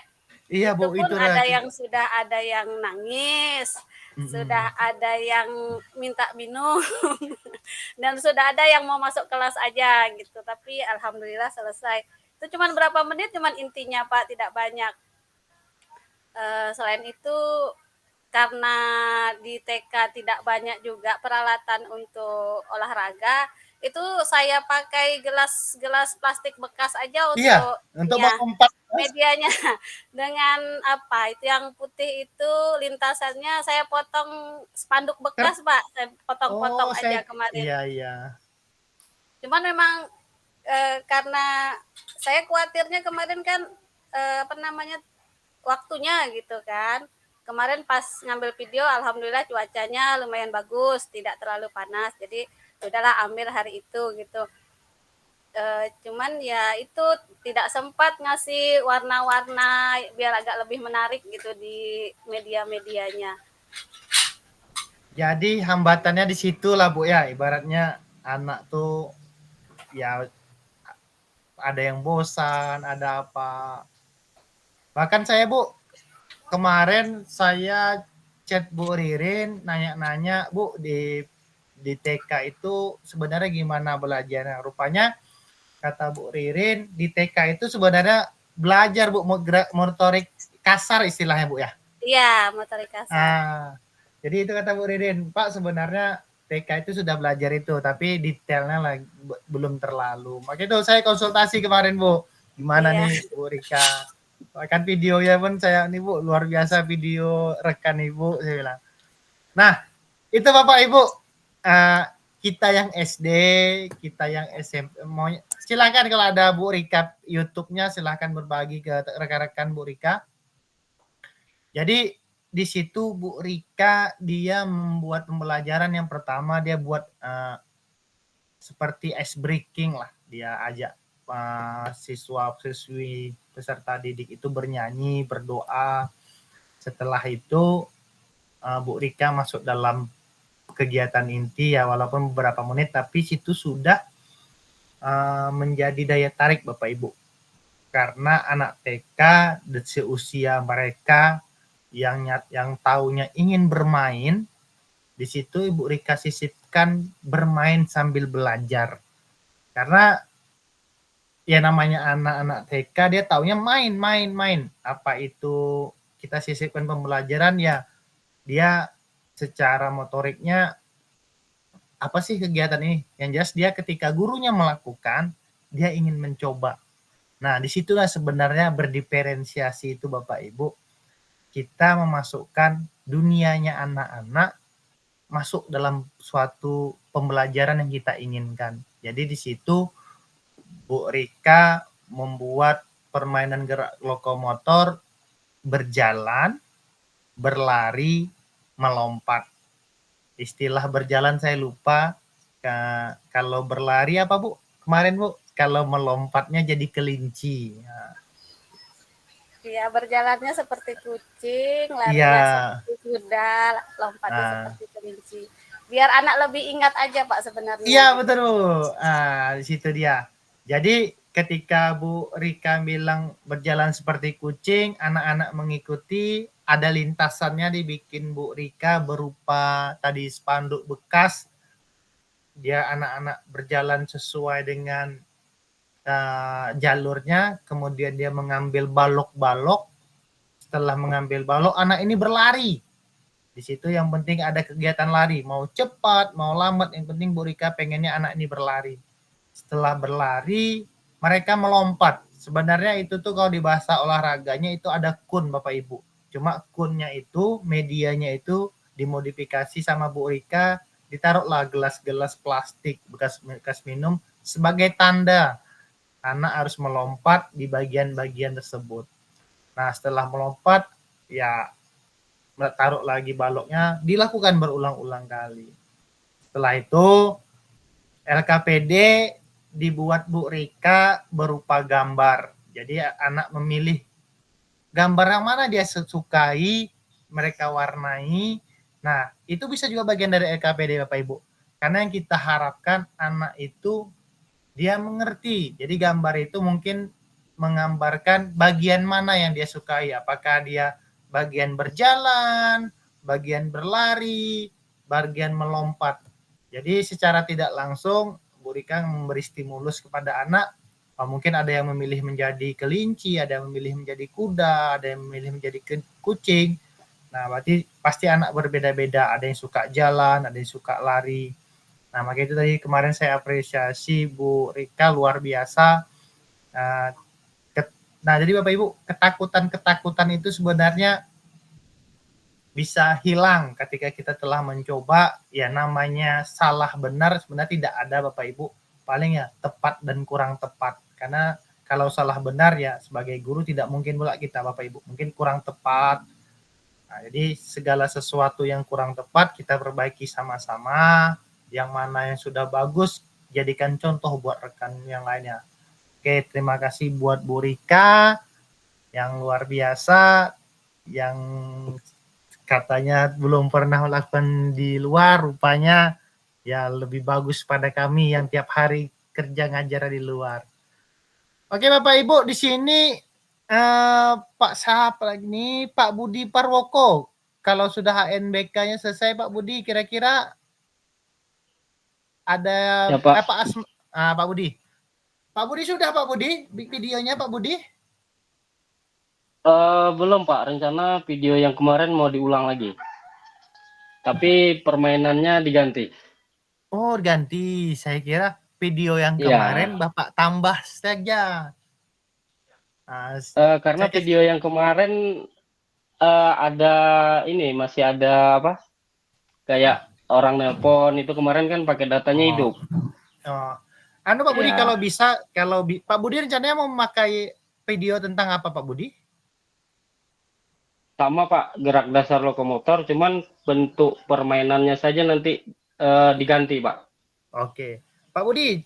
A: Iya Bu,
H: Itu pun
A: itu
H: ada yang sudah ada yang nangis, sudah ada yang minta minum, dan sudah ada yang mau masuk kelas aja gitu. Tapi alhamdulillah selesai. Itu cuma berapa menit, cuman intinya Pak, tidak banyak. Selain itu karena di TK tidak banyak juga peralatan untuk olahraga, itu saya pakai gelas plastik bekas aja untuk
A: mengumpat
H: medianya dengan apa itu yang putih itu lintasannya saya potong spanduk bekas Pak, saya potong-potong aja kemarin.
A: Iya.
H: Cuman memang karena saya khawatirnya kemarin kan waktunya gitu kan. Kemarin pas ngambil video alhamdulillah cuacanya lumayan bagus, tidak terlalu panas. Jadi udahlah ambil hari itu gitu. Cuman ya itu tidak sempat ngasih warna-warna biar agak lebih menarik gitu di media-medianya.
A: Jadi hambatannya di situ lah Bu ya, ibaratnya anak tuh ya ada yang bosan, ada apa. Bahkan saya Bu, kemarin saya chat Bu Ririn nanya-nanya, Bu di TK itu sebenarnya gimana belajarnya? Rupanya kata Bu Ririn di TK itu sebenarnya belajar Bu motorik kasar istilahnya Bu ya.
H: Iya, motorik kasar.
A: Jadi itu kata Bu Ririn, Pak sebenarnya TK itu sudah belajar itu, tapi detailnya lagi belum terlalu. Makanya itu saya konsultasi kemarin Bu, gimana nih Bu Rika? Kan videonya pun saya nih Bu, luar biasa video rekan Ibu, saya bilang. Nah, itu Bapak Ibu, kita yang SD, kita yang SMP, silakan kalau ada Bu Rika YouTube-nya, silakan berbagi ke rekan-rekan Bu Rika. Jadi di situ Bu Rika dia membuat pembelajaran yang pertama dia buat seperti ice breaking lah, dia ajak siswa-siswi peserta didik itu bernyanyi, berdoa. Setelah itu Bu Rika masuk dalam kegiatan inti ya, walaupun beberapa menit, tapi situ sudah menjadi daya tarik Bapak Ibu. Karena anak TK seusia mereka yang taunya ingin bermain, di situ Ibu Rika sisipkan bermain sambil belajar. Karena ya namanya anak-anak TK dia taunya main. Apa itu kita sisipkan pembelajaran ya, dia secara motoriknya apa sih kegiatan ini? Yang jelas dia ketika gurunya melakukan, dia ingin mencoba. Nah, disitulah sebenarnya berdiferensiasi itu Bapak Ibu. Kita memasukkan dunianya anak-anak masuk dalam suatu pembelajaran yang kita inginkan. Jadi di situ Bu Rika membuat permainan gerak lokomotor, berjalan, berlari, melompat. Istilah berjalan saya lupa. Kalau berlari apa Bu? Kemarin Bu, kalau melompatnya jadi kelinci.
H: Iya, berjalannya seperti kucing, larinya seperti kuda, lompatnya seperti kelinci. Biar anak lebih ingat aja Pak sebenarnya.
A: Iya betul Bu. Di situ dia. Jadi ketika Bu Rika bilang berjalan seperti kucing, anak-anak mengikuti, ada lintasannya dibikin Bu Rika berupa tadi spanduk bekas. Dia anak-anak berjalan sesuai dengan jalurnya, kemudian dia mengambil balok-balok. Setelah mengambil balok, anak ini berlari. Di situ yang penting ada kegiatan lari, mau cepat, mau lambat, yang penting Bu Rika pengennya anak ini berlari. Setelah berlari, mereka melompat Sebenarnya itu tuh kalau di bahasa olahraganya itu ada kun Bapak Ibu. Cuma kunnya itu, medianya itu dimodifikasi sama Bu Rika, ditaruhlah gelas-gelas plastik bekas minum sebagai tanda anak harus melompat di bagian-bagian tersebut. Nah, setelah melompat, ya taruh lagi baloknya, dilakukan berulang-ulang kali. Setelah itu, LKPD dibuat Bu Rika berupa gambar. Jadi anak memilih gambar yang mana dia sukai, mereka warnai. Nah, itu bisa juga bagian dari LKPD Bapak Ibu. Karena yang kita harapkan anak itu dia mengerti. Jadi gambar itu mungkin menggambarkan bagian mana yang dia sukai. Apakah dia bagian berjalan, bagian berlari, bagian melompat. Jadi secara tidak langsung Bu Rika memberi stimulus kepada anak. Mungkin ada yang memilih menjadi kelinci, ada yang memilih menjadi kuda, ada yang memilih menjadi kucing. Nah, berarti pasti anak berbeda-beda. Ada yang suka jalan, ada yang suka lari. Nah, makanya itu tadi kemarin saya apresiasi Bu Rika luar biasa. Nah, jadi Bapak Ibu, ketakutan-ketakutan itu sebenarnya bisa hilang ketika kita telah mencoba. Ya namanya salah benar sebenarnya tidak ada Bapak Ibu. Paling ya tepat dan kurang tepat. Karena kalau salah benar ya sebagai guru tidak mungkin pula kita Bapak Ibu. Mungkin kurang tepat. Nah, jadi segala sesuatu yang kurang tepat kita perbaiki sama-sama. Yang mana yang sudah bagus jadikan contoh buat rekan yang lainnya. Oke, terima kasih buat Bu Rika yang luar biasa, yang katanya belum pernah melakukan di luar, rupanya ya lebih bagus pada kami yang tiap hari kerja ngajar di luar. Oke Bapak Ibu, di sini Pak siapa lagi nih? Pak Budi Parwoko. Kalau sudah HNBK-nya selesai Pak Budi, kira-kira ada
I: Ya, Pak.
A: Pak Budi. Pak Budi sudah Pak Budi videonya Pak Budi?
I: Belum Pak, rencana video yang kemarin mau diulang lagi. Tapi permainannya diganti.
A: Oh, ganti. Saya kira video yang
I: Iya.
A: kemarin Bapak tambah saja.
I: Karena video yang kemarin ada ini, masih ada apa? Kayak orang nelpon itu kemarin kan pakai datanya hidup.
A: Pak Budi,
I: Ya.
A: kalau bisa, Pak Budi rencananya mau memakai video tentang apa Pak Budi?
I: Sama Pak, gerak dasar lokomotor, cuman bentuk permainannya saja nanti diganti Pak.
A: Oke. Pak Budi,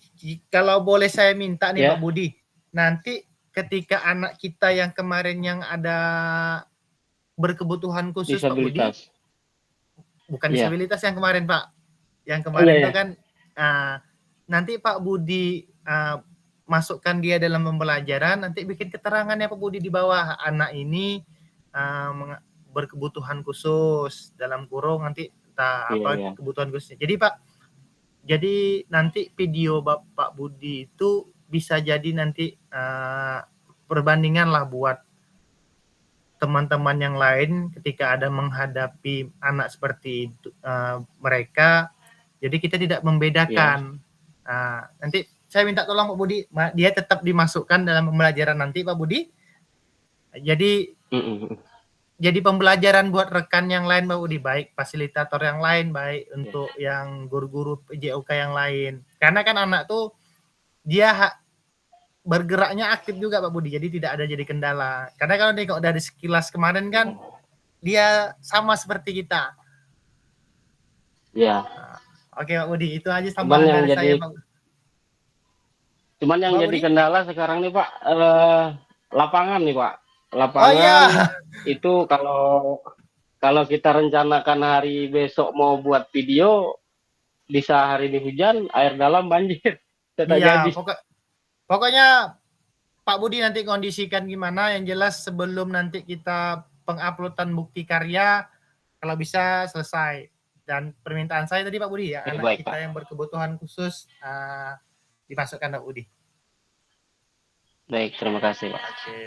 A: kalau boleh saya minta nih
I: Ya.
A: Pak Budi, nanti ketika anak kita yang kemarin yang ada berkebutuhan khusus Pak Budi,
I: Disabilitas.
A: bukan
I: Iya.
A: disabilitas yang kemarin Pak, yang kemarin
I: Iya,
A: itu kan nanti Pak Budi masukkan dia dalam pembelajaran, nanti bikin keterangannya Pak Budi di bawah, anak ini berkebutuhan khusus, dalam kurung nanti
I: Iya.
A: kebutuhan khususnya. Jadi Pak, jadi nanti video Bapak Budi itu bisa jadi nanti perbandingan lah buat teman-teman yang lain ketika ada menghadapi anak seperti itu, mereka. Jadi kita tidak membedakan. Nanti saya minta tolong Pak Budi, dia tetap dimasukkan dalam pembelajaran nanti Pak Budi. Jadi pembelajaran buat rekan yang lain Pak Budi, baik fasilitator yang lain, baik untuk yang guru-guru PJOK yang lain. Karena kan anak tuh dia bergeraknya aktif juga Pak Budi, jadi tidak ada jadi kendala. Karena kalau nengok dari sekilas kemarin kan dia sama seperti kita.
I: Iya.
A: Oke Pak Budi, itu aja tambahan dari saya Pak.
I: Cuman yang
A: Pak
I: jadi
A: Budi?
I: kendala sekarang nih Pak, lapangan nih Pak. Lapangan itu kalau kita rencanakan hari besok mau buat video, bisa hari ini hujan, air dalam banjir.
A: Iya, pokoknya Pak Budi nanti kondisikan gimana, yang jelas sebelum nanti kita penguploadan bukti karya, kalau bisa selesai. Dan permintaan saya tadi Pak Budi ya, anak
I: baik,
A: kita
I: Pak.
A: yang berkebutuhan khusus dimasukkan Pak Budi.
I: Baik, terima kasih Pak.
A: Oke.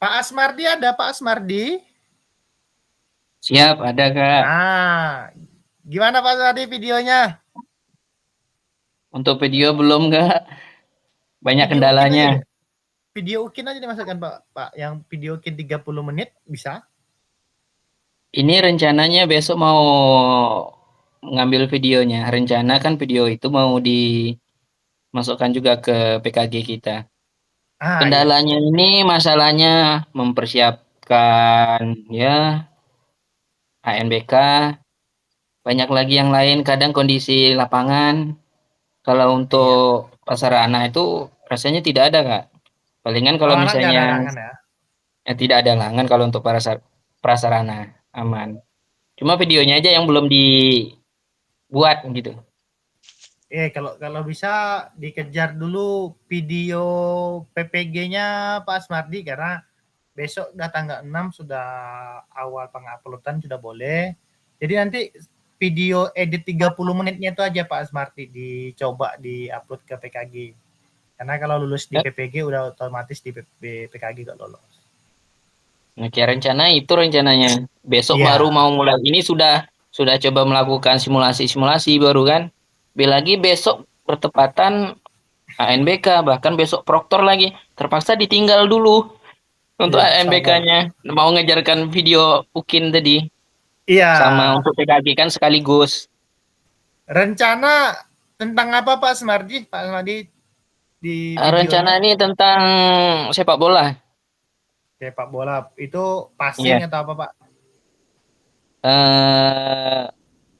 A: Pak Asmardi ada Pak Asmardi?
J: Siap, ada Kak.
A: Gimana Pak Asmardi videonya?
J: Untuk video belum Kak, banyak kendalanya.
A: video Ukin aja dimasukkan Pak. Yang video Ukin 30 menit bisa?
J: Ini rencananya besok mau ngambil videonya. Rencana kan video itu mau dimasukkan juga ke PKG kita.
A: Iya.
J: Kendalanya ini masalahnya mempersiapkan ya ANBK, banyak lagi yang lain, kadang kondisi lapangan. Kalau untuk prasarana itu rasanya tidak ada, Kak. Palingan kalau
A: Anak nggak ada
J: misalnya
A: halangan ya?
J: tidak ada halangan kalau untuk prasarana aman. Cuma videonya aja yang belum dibuat gitu.
A: Kalau bisa dikejar dulu video PPG-nya Pak Asmardi karena besok tanggal 6 sudah awal penguploadan sudah boleh. Jadi nanti video edit 30 menitnya itu aja Pak Asmardi dicoba di-upload ke PKG. Karena kalau lulus di PPG udah otomatis di PKG gak lolos.
J: Nah, kayak rencananya. Besok baru mau mulai. Ini sudah coba melakukan simulasi baru kan. Lagi besok bertepatan ANBK, bahkan besok proktor lagi. Terpaksa ditinggal dulu untuk ANBK-nya. Mau ngejarkan video Ukin tadi.
A: Iya.
J: Sama untuk PKG kan sekaligus.
A: Rencana tentang apa Pak Asmardi? Pak Asmardi di
J: rencana ini tentang sepak bola.
A: Sepak bola itu passing atau apa Pak?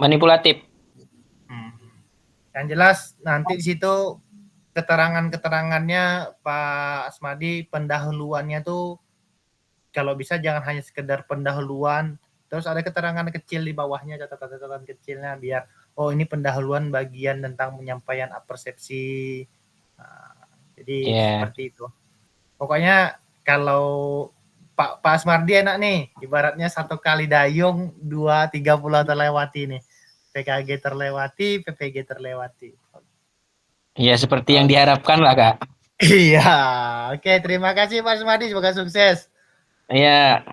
J: Manipulatif.
A: Yang jelas nanti di situ keterangannya Pak Asmadi, pendahuluannya tuh kalau bisa jangan hanya sekedar pendahuluan, terus ada keterangan kecil di bawahnya, catatan kecilnya biar ini pendahuluan bagian tentang penyampaian persepsi. Jadi seperti itu. Pokoknya kalau Pak Asmardi enak nih, ibaratnya 1 kali dayung 2-3 pulau terlewati nih. PKG terlewati, PPG terlewati.
J: Iya, seperti yang diharapkan lah, Kak.
A: Iya. Oke, terima kasih Pak Asmardi, semoga sukses.
J: Iya.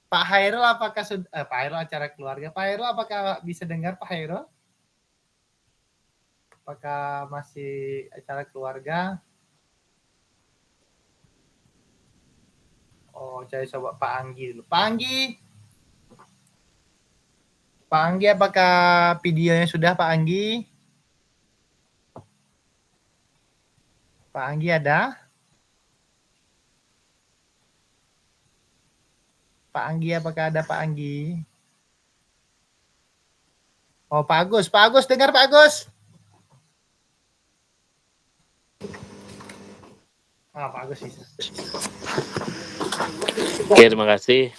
A: Pak Hairul apakah Pak Hairul acara keluarga. Pak Hairul apakah bisa dengar Pak Hairul? Apakah masih acara keluarga? Saya coba Pak Anggi dulu. Pak Anggi, apakah videonya sudah Pak Anggi? Pak Anggi ada? Pak Anggi, apakah ada Pak Anggi? Pak Agus. Pak Agus, dengar Pak Agus? Pak Agus bisa.
K: Oke, terima kasih.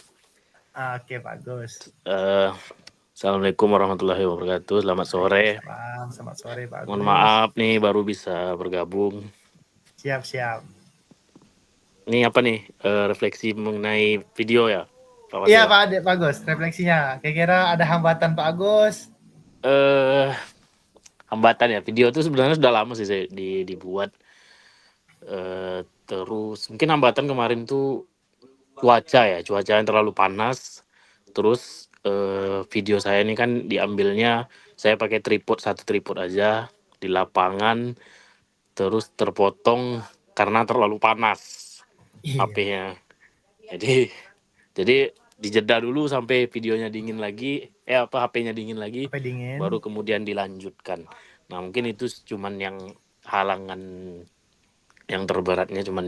A: Oke, Pak Agus.
K: Assalamualaikum warahmatullahi wabarakatuh. Selamat sore.
A: Selamat sore, Pak Agus.
K: Mohon maaf nih baru bisa bergabung.
A: Siap.
K: Ini apa nih? Refleksi mengenai video ya, Pak?
A: Iya, Pak Agus. Refleksinya. Kira-kira ada hambatan Pak Agus?
K: Hambatan ya. Video itu sebenarnya sudah lama sih saya dibuat. Terus mungkin hambatan kemarin tuh cuaca yang terlalu panas. Terus video saya ini kan diambilnya saya pakai satu tripod aja di lapangan, terus terpotong karena terlalu panas HP-nya. Jadi dijeda dulu sampai videonya dingin lagi, HP-nya dingin lagi, baru kemudian dilanjutkan. Nah mungkin itu cuman yang halangan yang terberatnya cuman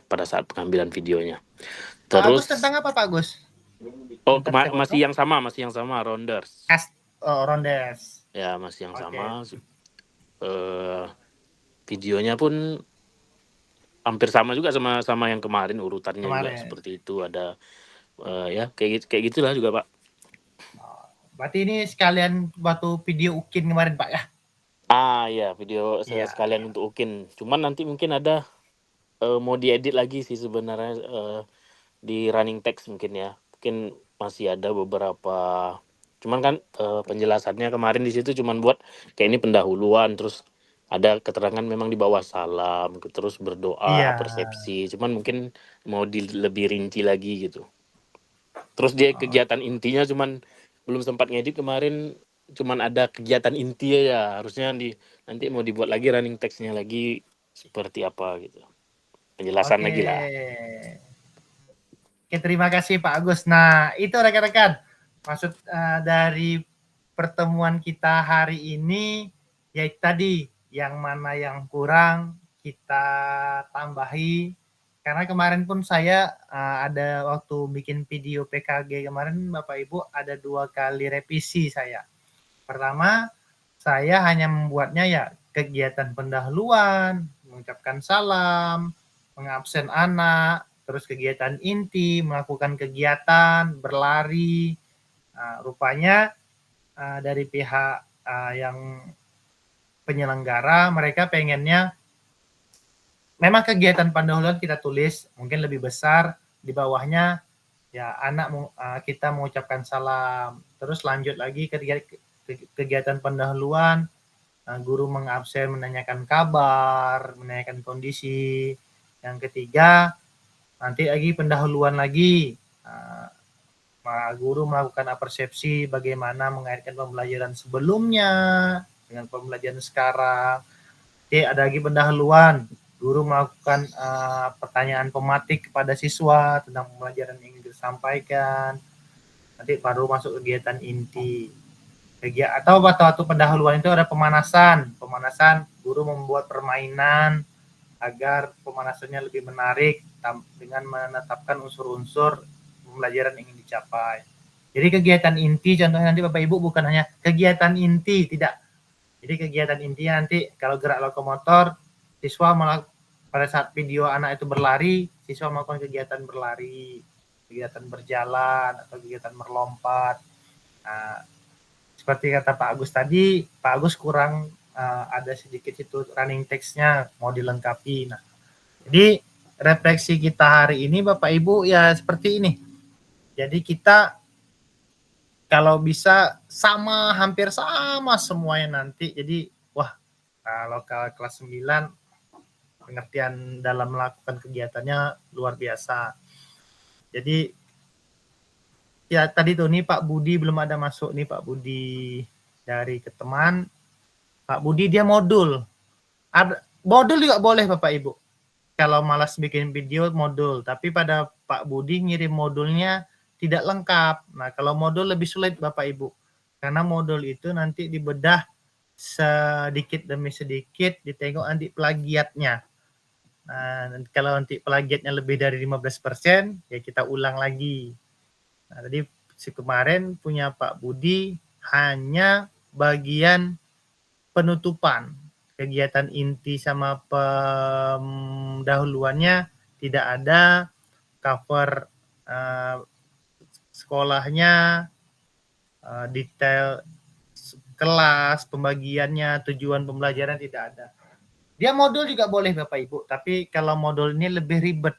K: pada saat pengambilan videonya.
A: Terus Pak Agus tentang apa Pak Agus?
K: Masih yang sama Rounders.
A: Rounders.
K: Ya, masih yang sama. Videonya pun hampir sama juga sama yang kemarin urutannya juga seperti itu, ada kayak gitulah juga, Pak.
A: Berarti ini sekalian waktu video Ukin kemarin, Pak ya?
K: Iya, video saya sekalian untuk Ukin. Cuman nanti mungkin ada mau diedit lagi sih sebenarnya di running text mungkin ya. Mungkin masih ada beberapa, cuman kan penjelasannya kemarin di situ cuman buat kayak ini pendahuluan, terus ada keterangan memang di bawah salam, terus berdoa, persepsi, cuman mungkin mau lebih rinci lagi gitu. Terus dia kegiatan intinya cuman belum sempat ngedit kemarin, cuman ada kegiatan inti ya, harusnya nanti mau dibuat lagi running text-nya lagi seperti apa gitu. penjelasan
A: Oke.
K: lagi lah.
A: Oke, terima kasih Pak Agus. Nah, itu rekan-rekan maksud dari pertemuan kita hari ini, yaitu tadi yang mana yang kurang kita tambahi. Karena kemarin pun saya ada waktu bikin video PKG kemarin Bapak Ibu ada 2 kali revisi saya. Pertama, saya hanya membuatnya ya kegiatan pendahuluan, mengucapkan salam, mengabsen anak, terus kegiatan inti, melakukan kegiatan, berlari. Rupanya dari pihak yang penyelenggara, mereka pengennya memang kegiatan pendahuluan kita tulis mungkin lebih besar, di bawahnya ya anak kita mengucapkan salam, terus lanjut lagi kegiatan pendahuluan, guru mengabsen menanyakan kabar, menanyakan kondisi. Yang ketiga, nanti lagi pendahuluan lagi, guru melakukan persepsi bagaimana mengaitkan pembelajaran sebelumnya dengan pembelajaran sekarang. Oke, ada lagi pendahuluan, guru melakukan pertanyaan pematik kepada siswa tentang pembelajaran yang ingin disampaikan. Nanti baru masuk kegiatan inti. Atau waktu pendahuluan itu ada pemanasan. Pemanasan, guru membuat permainan agar pemanasannya lebih menarik dengan menetapkan unsur-unsur pembelajaran yang ingin dicapai. Jadi kegiatan inti, contohnya nanti Bapak Ibu bukan hanya kegiatan inti, tidak. Jadi kegiatan intinya nanti kalau gerak lokomotor, siswa pada saat video anak itu berlari, siswa melakukan kegiatan berlari, kegiatan berjalan, atau kegiatan melompat. Nah, seperti kata Pak Agus tadi, Pak Agus kurang ada sedikit itu running text-nya, mau dilengkapi. Nah, jadi refleksi kita hari ini Bapak Ibu ya seperti ini. Jadi kita kalau bisa sama, hampir sama semuanya nanti. Jadi wah, kalau kelas 9 pengertian dalam melakukan kegiatannya luar biasa. Jadi ya tadi tuh nih Pak Budi belum ada masuk nih Pak Budi dari Keteman. Pak Budi dia modul. Modul juga boleh Bapak Ibu. Kalau malas bikin video modul, tapi pada Pak Budi ngirim modulnya tidak lengkap. Nah, kalau modul lebih sulit Bapak Ibu. Karena modul itu nanti dibedah sedikit demi sedikit, ditengok nanti plagiatnya. Nah, kalau nanti plagiatnya lebih dari 15%, ya kita ulang lagi. Nah, tadi kemarin punya Pak Budi hanya bagian penutupan. Kegiatan inti sama pendahuluannya tidak ada, cover sekolahnya, detail kelas, pembagiannya, tujuan pembelajaran tidak ada. Dia modul juga boleh Bapak Ibu, tapi kalau modul ini lebih ribet.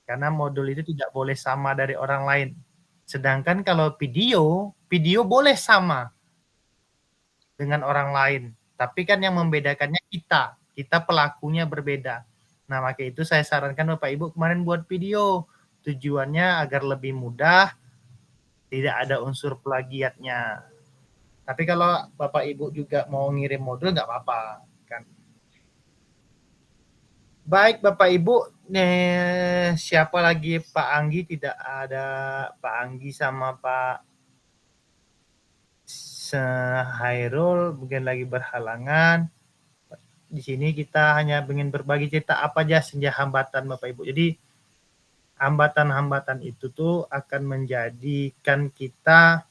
A: Karena modul itu tidak boleh sama dari orang lain. Sedangkan kalau video boleh sama dengan orang lain. Tapi kan yang membedakannya kita pelakunya berbeda. Nah, maka itu saya sarankan Bapak Ibu kemarin buat video. Tujuannya agar lebih mudah, tidak ada unsur plagiatnya. Tapi kalau Bapak Ibu juga mau ngirim modul nggak apa-apa kan. Baik Bapak Ibu, siapa lagi Pak Anggi? Tidak ada Pak Anggi sama Pak Hairul, mungkin lagi berhalangan. Di sini kita hanya ingin berbagi cerita apa aja saja hambatan Bapak Ibu. Jadi hambatan-hambatan itu tuh akan menjadikan kita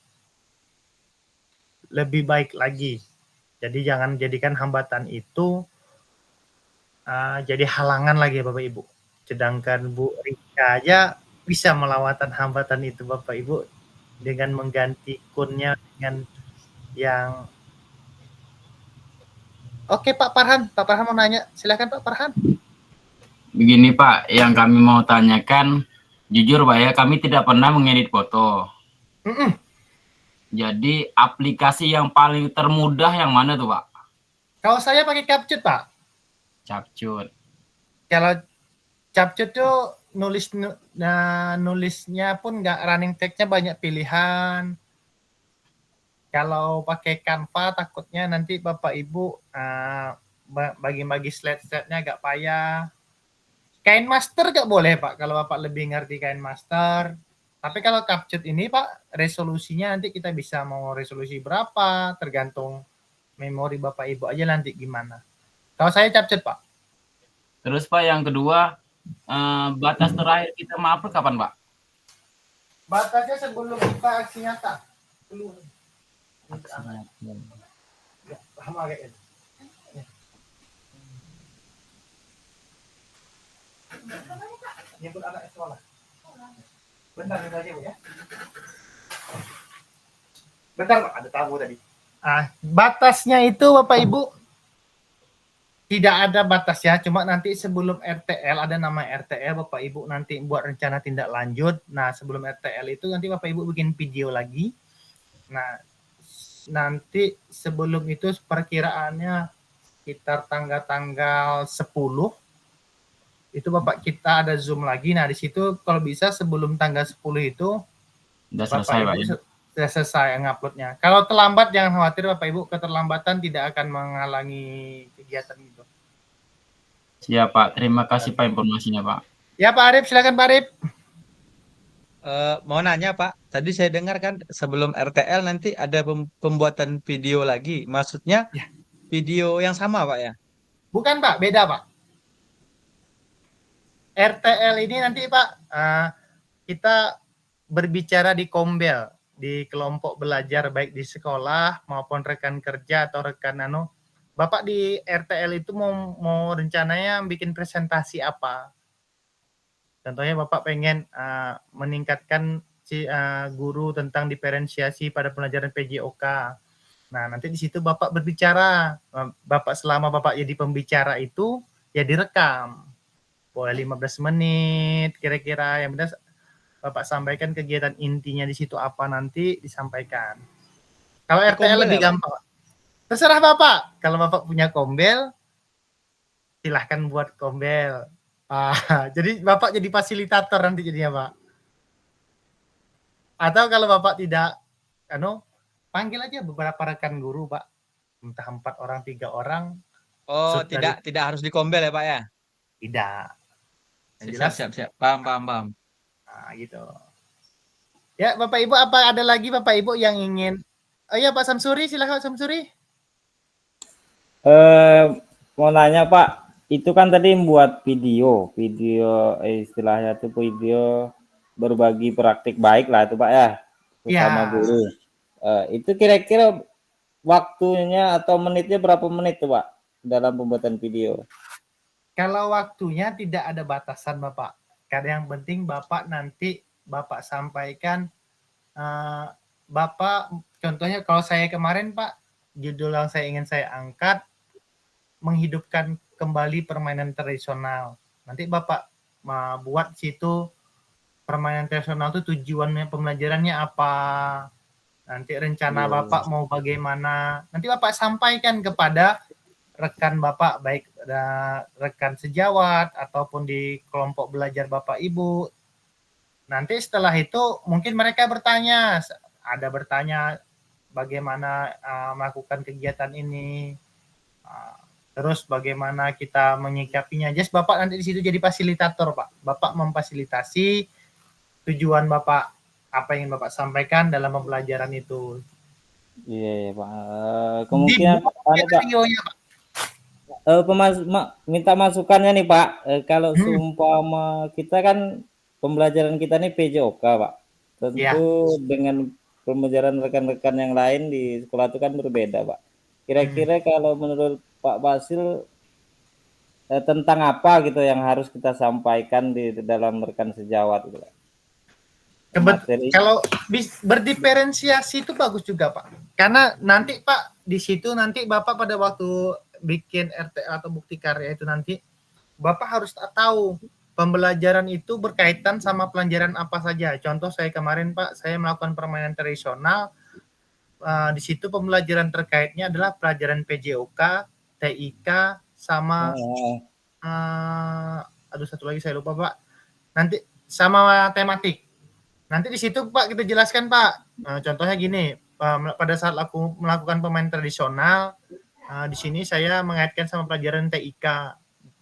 A: lebih baik lagi. Jadi jangan jadikan hambatan itu jadi halangan lagi Bapak Ibu. Sedangkan Bu Rika aja bisa melawatan hambatan itu Bapak Ibu dengan mengganti kunnya dengan yang Oke Pak Farhan mau nanya, silakan Pak Farhan.
F: Begini Pak, yang kami mau tanyakan, jujur Pak ya, kami tidak pernah mengedit foto. Jadi aplikasi yang paling termudah yang mana tuh Pak?
A: Kalau saya pakai CapCut Pak.
F: CapCut.
A: Kalau CapCut tuh nulisnya pun nggak running text-nya banyak pilihan. Kalau pakai Canva takutnya nanti Bapak Ibu bagi-bagi slide-nya agak payah. Kain master nggak boleh Pak, kalau Bapak lebih ngerti kain master. Tapi kalau CapCut ini Pak, resolusinya nanti kita bisa mau resolusi berapa, tergantung memori Bapak Ibu aja nanti gimana. Kalau saya CapCut Pak.
F: Terus Pak yang kedua, batas terakhir kita mengupload kapan Pak?
A: Batasnya sebelum kita aksi nyata. Belum. Ya, sama kayak ini. Nyebut anak sekolah. Bentar aja Bu ya. Bentar Pak, ada tamu tadi. Batasnya itu Bapak Ibu tidak ada batas ya, cuma nanti sebelum RTL ada nama RTL, Bapak Ibu nanti buat rencana tindak lanjut. Nah, sebelum RTL itu nanti Bapak Ibu bikin video lagi. Nah, nanti sebelum itu perkiraannya sekitar tanggal 10 itu Bapak kita ada Zoom lagi. Nah, di situ kalau bisa sebelum tanggal 10 itu
F: Udah selesai Pak ya.
A: Sudah selesai nguploadnya. Kalau terlambat jangan khawatir Bapak Ibu, keterlambatan tidak akan menghalangi kegiatan itu.
F: Siap Pak, terima kasih Pak informasinya Pak.
A: Ya Pak Arif, silakan Pak Arif.
C: Mau nanya Pak, tadi saya dengar kan sebelum RTL nanti ada pembuatan video lagi. Maksudnya video yang sama Pak ya?
A: Bukan Pak, beda Pak. RTL ini nanti Pak, kita berbicara di Kombel, di kelompok belajar baik di sekolah maupun rekan kerja atau rekan Bapak di RTL itu mau rencananya bikin presentasi apa? Contohnya Bapak pengen meningkatkan guru tentang diferensiasi pada pelajaran PJOK. Nah, nanti di situ Bapak berbicara. Bapak selama Bapak jadi pembicara itu ya direkam. Boleh 15 menit kira-kira, yang penting Bapak sampaikan kegiatan intinya di situ apa nanti disampaikan. Kalau RTL lebih gampang. Terserah Bapak. Kalau Bapak punya Kombel, silahkan buat Kombel. Jadi Bapak jadi fasilitator nanti jadinya Pak. Atau kalau Bapak tidak, panggil aja beberapa rekan guru Pak. Entah 4 orang, 3 orang.
C: Oh, tidak harus di Kombel ya Pak ya?
A: Tidak.
C: Siap. Paham.
A: Nah, gitu. Ya, Bapak Ibu, apa ada lagi Bapak Ibu yang ingin? Oh ya, Pak Samsuri, silakan Pak Samsuri.
D: Mau nanya Pak, itu kan tadi membuat video istilahnya itu video berbagi praktik baik lah itu Pak ya, bersama guru. Itu kira-kira waktunya atau menitnya berapa menit tuh Pak dalam pembuatan video?
A: Kalau waktunya tidak ada batasan Bapak. Karena yang penting Bapak nanti Bapak sampaikan, Bapak contohnya kalau saya kemarin Pak, judul yang ingin saya angkat, menghidupkan kembali permainan tradisional. Nanti Bapak buat situ permainan tradisional itu tujuannya pembelajarannya apa, nanti rencana Bapak mau bagaimana, nanti Bapak sampaikan kepada rekan Bapak, baik rekan sejawat ataupun di kelompok belajar Bapak Ibu. Nanti setelah itu mungkin mereka bertanya bagaimana melakukan kegiatan ini, terus bagaimana kita menyikapinya. Just Bapak nanti di situ jadi fasilitator Pak. Bapak memfasilitasi tujuan Bapak, apa yang Bapak sampaikan dalam pembelajaran itu.
D: Iya Pak. Kemungkinan Pak. Minta masukannya nih Pak, kalau seumpama kita kan pembelajaran kita nih PJOK Pak, tentu dengan pembelajaran rekan-rekan yang lain di sekolah itu kan berbeda Pak. Kira-kira kalau menurut Pak Basil tentang apa gitu yang harus kita sampaikan di dalam rekan sejawat gitu Pak?
A: Kalau berdiferensiasi itu bagus juga Pak, karena nanti Pak di situ nanti Bapak pada waktu bikin RTL atau bukti karya itu nanti Bapak harus tahu pembelajaran itu berkaitan sama pelajaran apa saja. Contoh saya kemarin Pak, saya melakukan permainan tradisional, di situ pembelajaran terkaitnya adalah pelajaran PJOK, TIK, sama satu lagi saya lupa Pak. Nanti sama tematik. Nanti di situ Pak kita jelaskan Pak. Contohnya gini, pada saat aku melakukan permainan tradisional, di sini saya mengaitkan sama pelajaran TIK.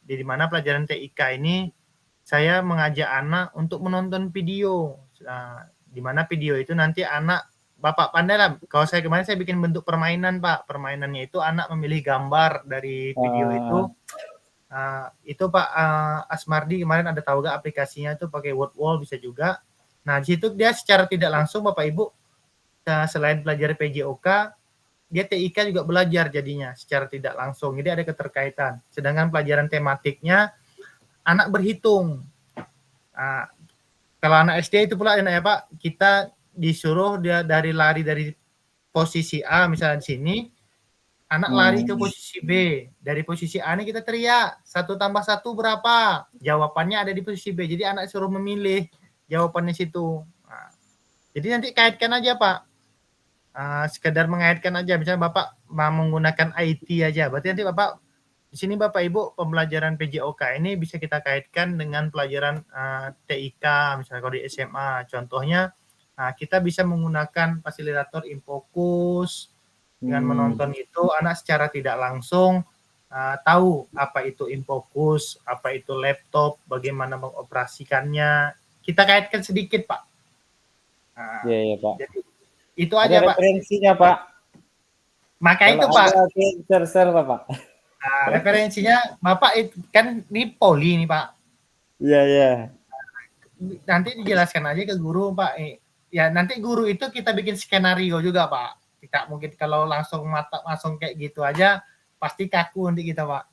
A: Di mana pelajaran TIK ini saya mengajak anak untuk menonton video. Nah, di mana video itu nanti anak, Bapak pandai lah. Kalau saya kemarin saya bikin bentuk permainan, Pak. Permainannya itu anak memilih gambar dari video itu. Itu Pak Asmardi kemarin ada tahu gak aplikasinya itu pakai word wall bisa juga. Nah, di situ dia secara tidak langsung Bapak Ibu selain belajar PJOK, dia TIK juga belajar jadinya secara tidak langsung. Jadi ada keterkaitan. Sedangkan pelajaran tematiknya anak berhitung. Kalau anak SD itu pula ya Pak, kita disuruh dia lari dari posisi A misalnya di sini, anak lari ke posisi B. Dari posisi A ini kita teriak, 1 tambah 1 berapa? Jawabannya ada di posisi B. Jadi anak suruh memilih jawabannya situ. Jadi nanti kaitkan aja Pak. Sekedar mengaitkan aja. Misalnya Bapak mau menggunakan IT aja. Berarti nanti Bapak, di sini Bapak Ibu pembelajaran PJOK ini bisa kita kaitkan dengan pelajaran TIK. Misalnya kalau di SMA. Contohnya, kita bisa menggunakan fasilitator InFocus. Dengan menonton itu, anak secara tidak langsung tahu apa itu InFocus, apa itu laptop, bagaimana mengoperasikannya. Kita kaitkan sedikit, Pak.
D: Iya, Pak.
A: Jadi, itu
D: ada
A: aja, Pak.
D: Referensinya, Pak.
A: Maka
D: kalau
A: itu, Pak.
D: Share, Pak.
A: Referensinya, Bapak kan ini poli nih, Pak.
D: Iya.
A: Nanti dijelaskan aja ke guru, Pak. Ya, nanti guru itu kita bikin skenario juga, Pak. Tidak mungkin kalau langsung kayak gitu aja, pasti kaku nanti kita, Pak.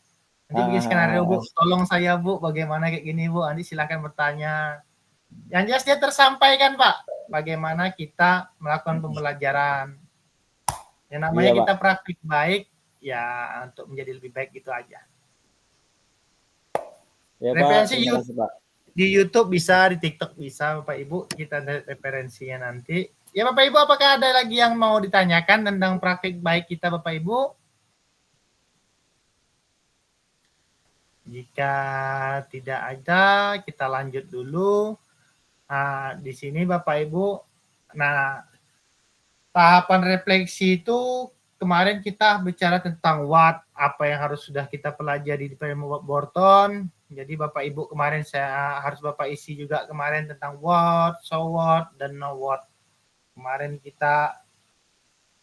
A: Nanti bikin skenario, Bu. Tolong saya, Bu, bagaimana kayak gini, Bu. Nanti silakan bertanya. Yang jelas dia tersampaikan, Pak. Bagaimana kita melakukan pembelajaran. Yang namanya kita praktik baik, ya untuk menjadi lebih baik itu aja. Ya, referensi Pak. Di YouTube bisa, di TikTok bisa, Bapak Ibu. Kita ada referensinya nanti. Ya Bapak Ibu, apakah ada lagi yang mau ditanyakan tentang praktik baik kita Bapak Ibu? Jika tidak ada, kita lanjut dulu. Di sini Bapak Ibu, tahapan refleksi itu kemarin kita bicara tentang what, apa yang harus sudah kita pelajari di PMU Borton. Jadi Bapak Ibu kemarin saya harus Bapak isi juga kemarin tentang what, so what, dan know what. Kemarin kita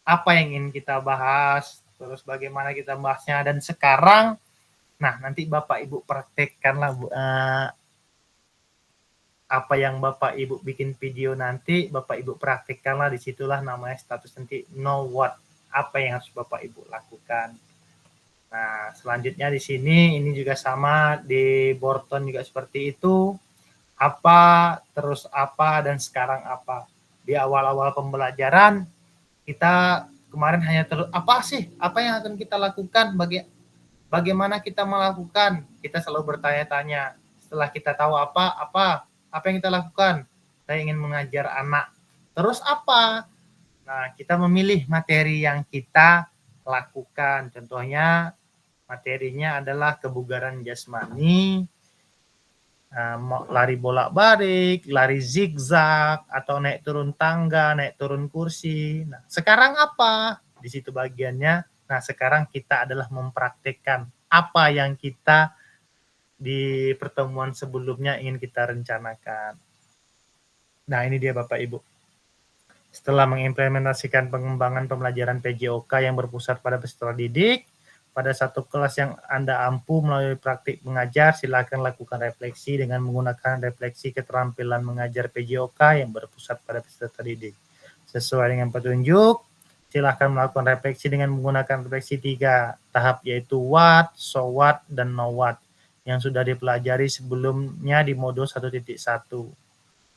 A: apa yang ingin kita bahas, terus bagaimana kita bahasnya, dan sekarang, nanti Bapak Ibu praktekkanlah apa yang Bapak Ibu bikin video nanti, Bapak Ibu praktekkanlah, disitulah namanya status nanti know what, apa yang harus Bapak Ibu lakukan. Nah, selanjutnya di sini, ini juga sama, di Borton juga seperti itu, apa, terus apa, dan sekarang apa. Di awal-awal pembelajaran, kita kemarin hanya apa sih, apa yang akan kita lakukan, bagaimana kita melakukan, kita selalu bertanya-tanya. Setelah kita tahu apa yang kita lakukan, saya ingin mengajar anak. Terus apa? Nah, kita memilih materi yang kita lakukan. Contohnya, materinya adalah kebugaran jasmani, lari bolak-balik, lari zigzag, atau naik turun tangga, naik turun kursi. Nah, sekarang apa? Di situ bagiannya. Nah, sekarang kita adalah mempraktekkan apa yang kita di pertemuan sebelumnya ingin kita rencanakan. Nah, ini dia Bapak Ibu. Setelah mengimplementasikan pengembangan pembelajaran PJOK yang berpusat pada peserta didik, pada satu kelas yang Anda ampuh melalui praktik mengajar, silakan lakukan refleksi dengan menggunakan refleksi keterampilan mengajar PJOK yang berpusat pada peserta didik. Sesuai dengan petunjuk, silakan melakukan refleksi dengan menggunakan refleksi 3 tahap, yaitu what, so what, dan know what, yang sudah dipelajari sebelumnya di modul 1.1.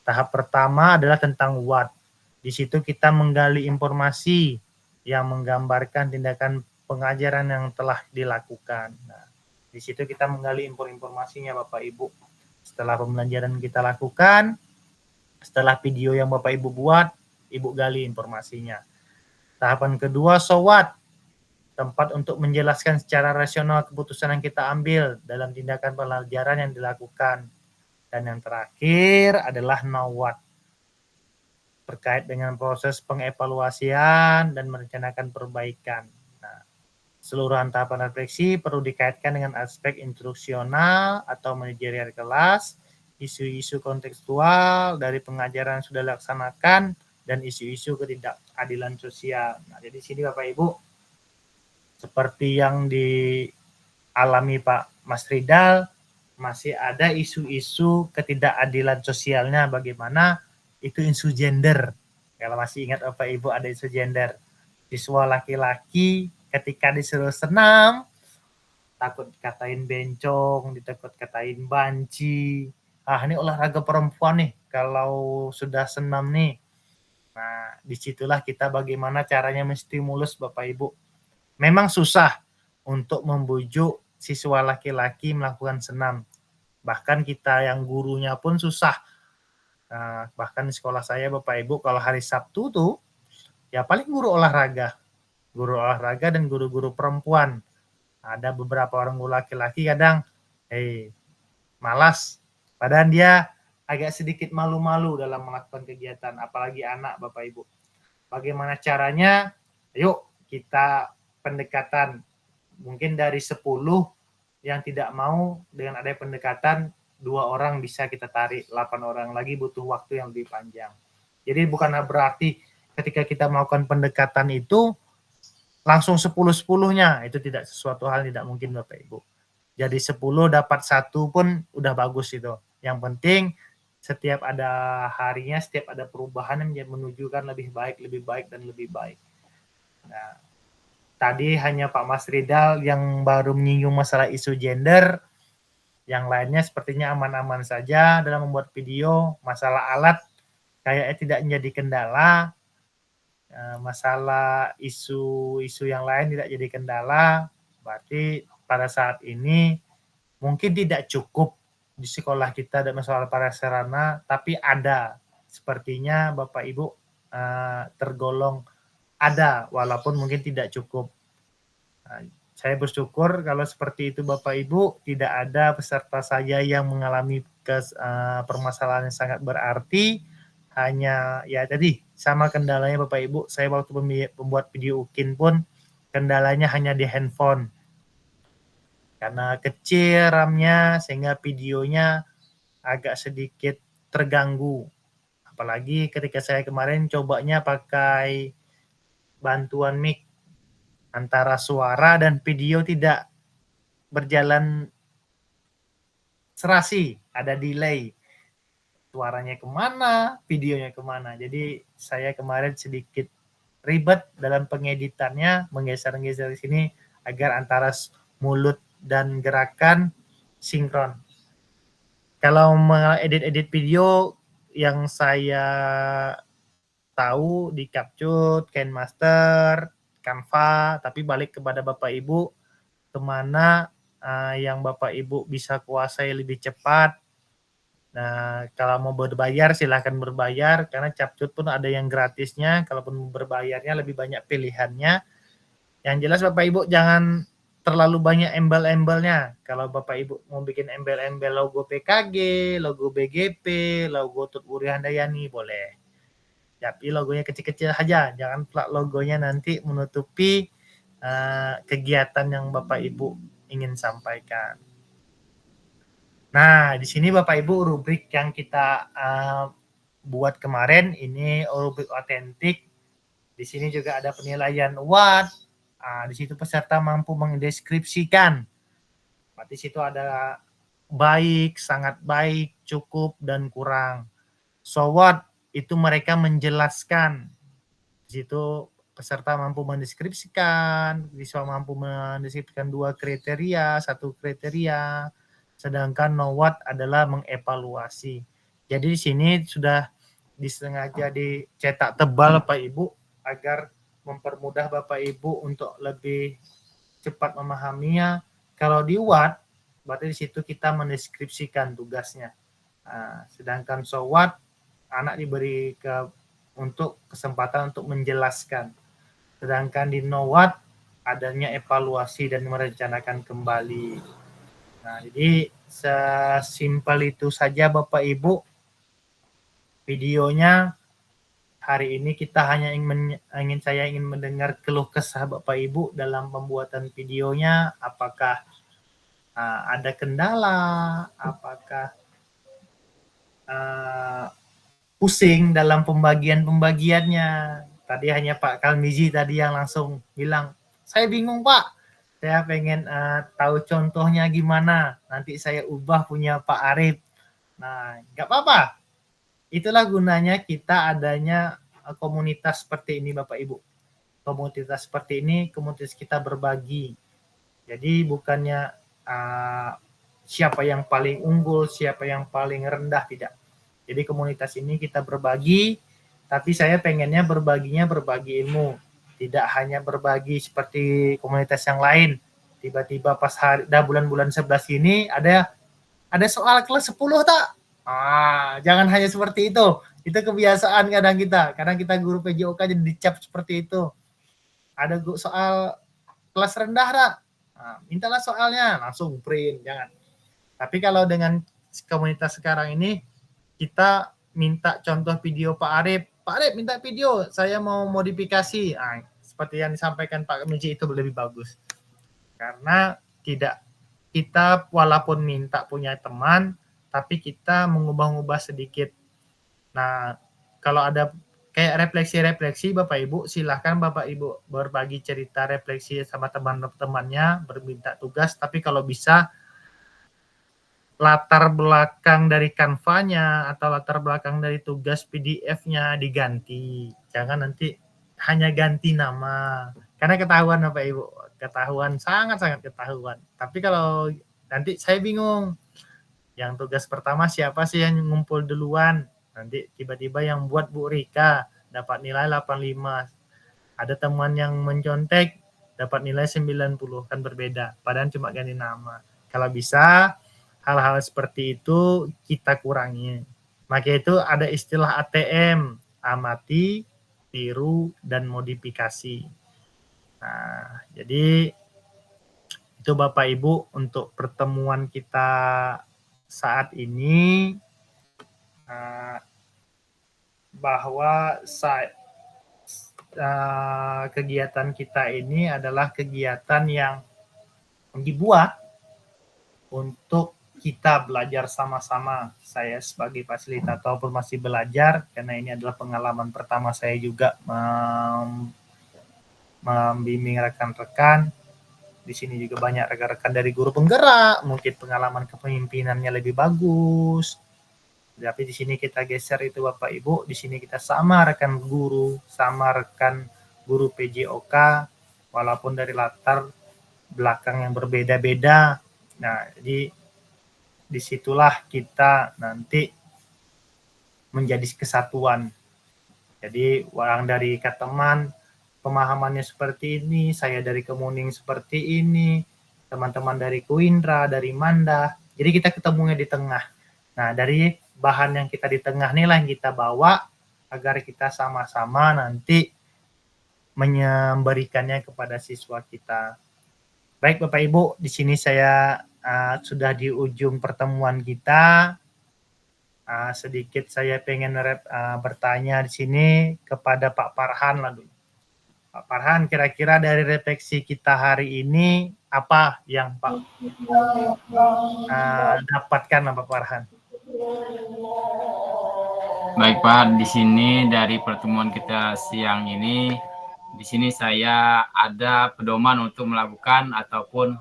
A: Tahap pertama adalah tentang what. Di situ kita menggali informasi yang menggambarkan tindakan pengajaran yang telah dilakukan. Nah, di situ kita menggali informasinya Bapak Ibu. Setelah pembelajaran kita lakukan, setelah video yang Bapak Ibu buat, Ibu gali informasinya. Tahapan kedua, so what? Tempat untuk menjelaskan secara rasional keputusan yang kita ambil dalam tindakan pelajaran yang dilakukan. Dan yang terakhir adalah know what. Terkait dengan proses pengevaluasian dan merencanakan perbaikan. Nah, seluruhan tahapan refleksi perlu dikaitkan dengan aspek instruksional atau manajerial kelas isu-isu kontekstual dari pengajaran yang sudah dilaksanakan, dan isu-isu ketidakadilan sosial. Nah, jadi sini Bapak Ibu, seperti yang dialami Pak Mas Ridal, masih ada isu-isu ketidakadilan sosialnya. Bagaimana itu isu gender. Kalau masih ingat Bapak Ibu, ada isu gender. Siswa laki-laki ketika disuruh senam, takut katain bencong, ditakut katain banci. Ah, ini olahraga perempuan nih, kalau sudah senam nih. Nah, disitulah kita bagaimana caranya menstimulus Bapak Ibu. Memang susah untuk membujuk siswa laki-laki melakukan senam. Bahkan kita yang gurunya pun susah. Nah, bahkan di sekolah saya Bapak Ibu, kalau hari Sabtu tuh, ya paling guru olahraga dan guru-guru perempuan. Ada beberapa orang guru laki-laki kadang, malas. Padahal dia agak sedikit malu-malu dalam melakukan kegiatan, apalagi anak Bapak Ibu. Bagaimana caranya? Yuk kita pendekatan. Mungkin dari 10 yang tidak mau dengan ada pendekatan, 2 orang bisa kita tarik, 8 orang lagi butuh waktu yang lebih panjang. Jadi bukan berarti ketika kita melakukan pendekatan itu langsung 10-10-nya, itu tidak sesuatu hal tidak mungkin Bapak Ibu. Jadi 10 dapat 1 pun udah bagus itu. Yang penting setiap ada harinya, setiap ada perubahan yang menunjukkan lebih baik, dan lebih baik. Nah, tadi hanya Pak Mas Ridal yang baru menyinggung masalah isu gender. Yang lainnya sepertinya aman-aman saja dalam membuat video. Masalah alat kayaknya tidak menjadi kendala. Masalah isu-isu yang lain tidak jadi kendala. Berarti pada saat ini mungkin tidak cukup di sekolah kita ada masalah prasarana, tapi ada. Sepertinya Bapak Ibu tergolong ada, walaupun mungkin tidak cukup. Saya bersyukur kalau seperti itu Bapak Ibu, tidak ada peserta saya yang mengalami permasalahan yang sangat berarti. Hanya ya tadi sama kendalanya Bapak Ibu, saya waktu membuat video UKIN pun kendalanya hanya di handphone. Karena kecil RAM-nya sehingga videonya agak sedikit terganggu. Apalagi ketika saya kemarin cobanya pakai bantuan mic, antara suara dan video tidak berjalan serasi, ada delay. Suaranya kemana, videonya kemana. Jadi saya kemarin sedikit ribet dalam pengeditannya, menggeser-geser di sini agar antara mulut dan gerakan sinkron. Kalau mengedit video yang saya tahu di CapCut, KineMaster, Canva, tapi balik kepada Bapak Ibu, kemana yang Bapak Ibu bisa kuasai lebih cepat. Nah, kalau mau berbayar silahkan berbayar, karena CapCut pun ada yang gratisnya, kalaupun berbayarnya lebih banyak pilihannya. Yang jelas Bapak Ibu jangan terlalu banyak embel-embelnya. Kalau Bapak Ibu mau bikin embel-embel logo PKG, logo BGP, logo Tut Wuri Handayani, boleh. Tapi logonya kecil-kecil aja, jangan pula logonya nanti menutupi kegiatan yang Bapak Ibu ingin sampaikan. Nah, di sini Bapak Ibu rubrik yang kita buat kemarin ini rubrik otentik. Di sini juga ada penilaian award. Di situ peserta mampu mendeskripsikan. Berarti situ ada baik, sangat baik, cukup, dan kurang. So what? Itu mereka menjelaskan. Di situ peserta mampu mendeskripsikan, siswa mampu mendeskripsikan 2 kriteria, 1 kriteria, sedangkan no what adalah mengevaluasi. Jadi di sini sudah disengaja dicetak tebal Bapak Ibu agar mempermudah Bapak Ibu untuk lebih cepat memahaminya. Kalau di what, berarti di situ kita mendeskripsikan tugasnya. Sedangkan so what, anak diberi untuk kesempatan untuk menjelaskan. Sedangkan di no what, adanya evaluasi dan merencanakan kembali. Nah, jadi sesimpel itu saja Bapak Ibu videonya. Hari ini kita hanya saya ingin mendengar keluh kesah Bapak Ibu dalam pembuatan videonya. Apakah ada kendala, apakah pusing dalam pembagiannya. Tadi hanya Pak Kalmizi tadi yang langsung bilang, saya bingung Pak, saya pengen tahu contohnya gimana, nanti saya ubah punya Pak Arif. Nah, nggak apa-apa. Itulah gunanya kita adanya komunitas seperti ini Bapak Ibu. Komunitas seperti ini, komunitas kita berbagi. Jadi bukannya siapa yang paling unggul, siapa yang paling rendah, tidak. Jadi komunitas ini kita berbagi, tapi saya pengennya berbagi ilmu. Tidak hanya berbagi seperti komunitas yang lain. Tiba-tiba pas bulan-bulan 11 ini ada soal kelas 10 tak? Jangan hanya seperti itu. Itu kebiasaan kadang kita guru PJOK jadi dicap seperti itu. Ada soal kelas rendah tak? Mintalah soalnya, langsung print, jangan. Tapi kalau dengan komunitas sekarang ini, kita minta contoh video Pak Arif. Pak Arif minta video, saya mau modifikasi. Seperti yang disampaikan Pak Kalmizi itu lebih bagus. Karena kita walaupun minta punya teman, tapi kita mengubah-ubah sedikit. Nah, kalau ada kayak refleksi-refleksi, Bapak Ibu, silahkan Bapak Ibu berbagi cerita refleksi sama teman-temannya, berminta tugas, tapi kalau bisa latar belakang dari Canva-nya atau latar belakang dari tugas PDF-nya diganti. Jangan nanti hanya ganti nama. Karena ketahuan Bapak Ibu, ketahuan, sangat-sangat ketahuan. Tapi kalau nanti saya bingung, yang tugas pertama siapa sih yang ngumpul duluan? Nanti tiba-tiba yang buat Bu Rika dapat nilai 85. Ada teman yang mencontek dapat nilai 90, kan berbeda. Padahal cuma ganti nama. Kalau bisa hal-hal seperti itu kita kurangi. Maka itu ada istilah ATM, amati, tiru, dan modifikasi. Nah, jadi itu Bapak Ibu untuk pertemuan kita saat ini, bahwa kegiatan kita ini adalah kegiatan yang dibuat untuk kita belajar sama-sama. Saya sebagai fasilitator pun masih belajar, karena ini adalah pengalaman pertama saya juga membimbing rekan-rekan. Di sini juga banyak rekan-rekan dari guru penggerak, mungkin pengalaman kepemimpinannya lebih bagus. Tapi di sini kita geser itu Bapak Ibu, di sini kita sama rekan guru, sama rekan guru PJOK, walaupun dari latar belakang yang berbeda-beda. Nah, jadi disitulah kita nanti menjadi kesatuan. Jadi orang dari Kateman pemahamannya seperti ini, saya dari Kemuning seperti ini, teman-teman dari Kuindra, dari Manda. Jadi kita ketemunya di tengah. Nah, dari bahan yang kita di tengah inilah yang kita bawa agar kita sama-sama nanti memberikannya kepada siswa kita. Baik Bapak Ibu, di sini saya sudah di ujung pertemuan kita. Sedikit saya pengen bertanya di sini kepada Pak Farhan lah dulu. Pak Farhan, kira-kira dari refleksi kita hari ini apa yang Pak dapatkan Pak Farhan?
F: Baik Pak, di sini dari pertemuan kita siang ini, di sini saya ada pedoman untuk melakukan ataupun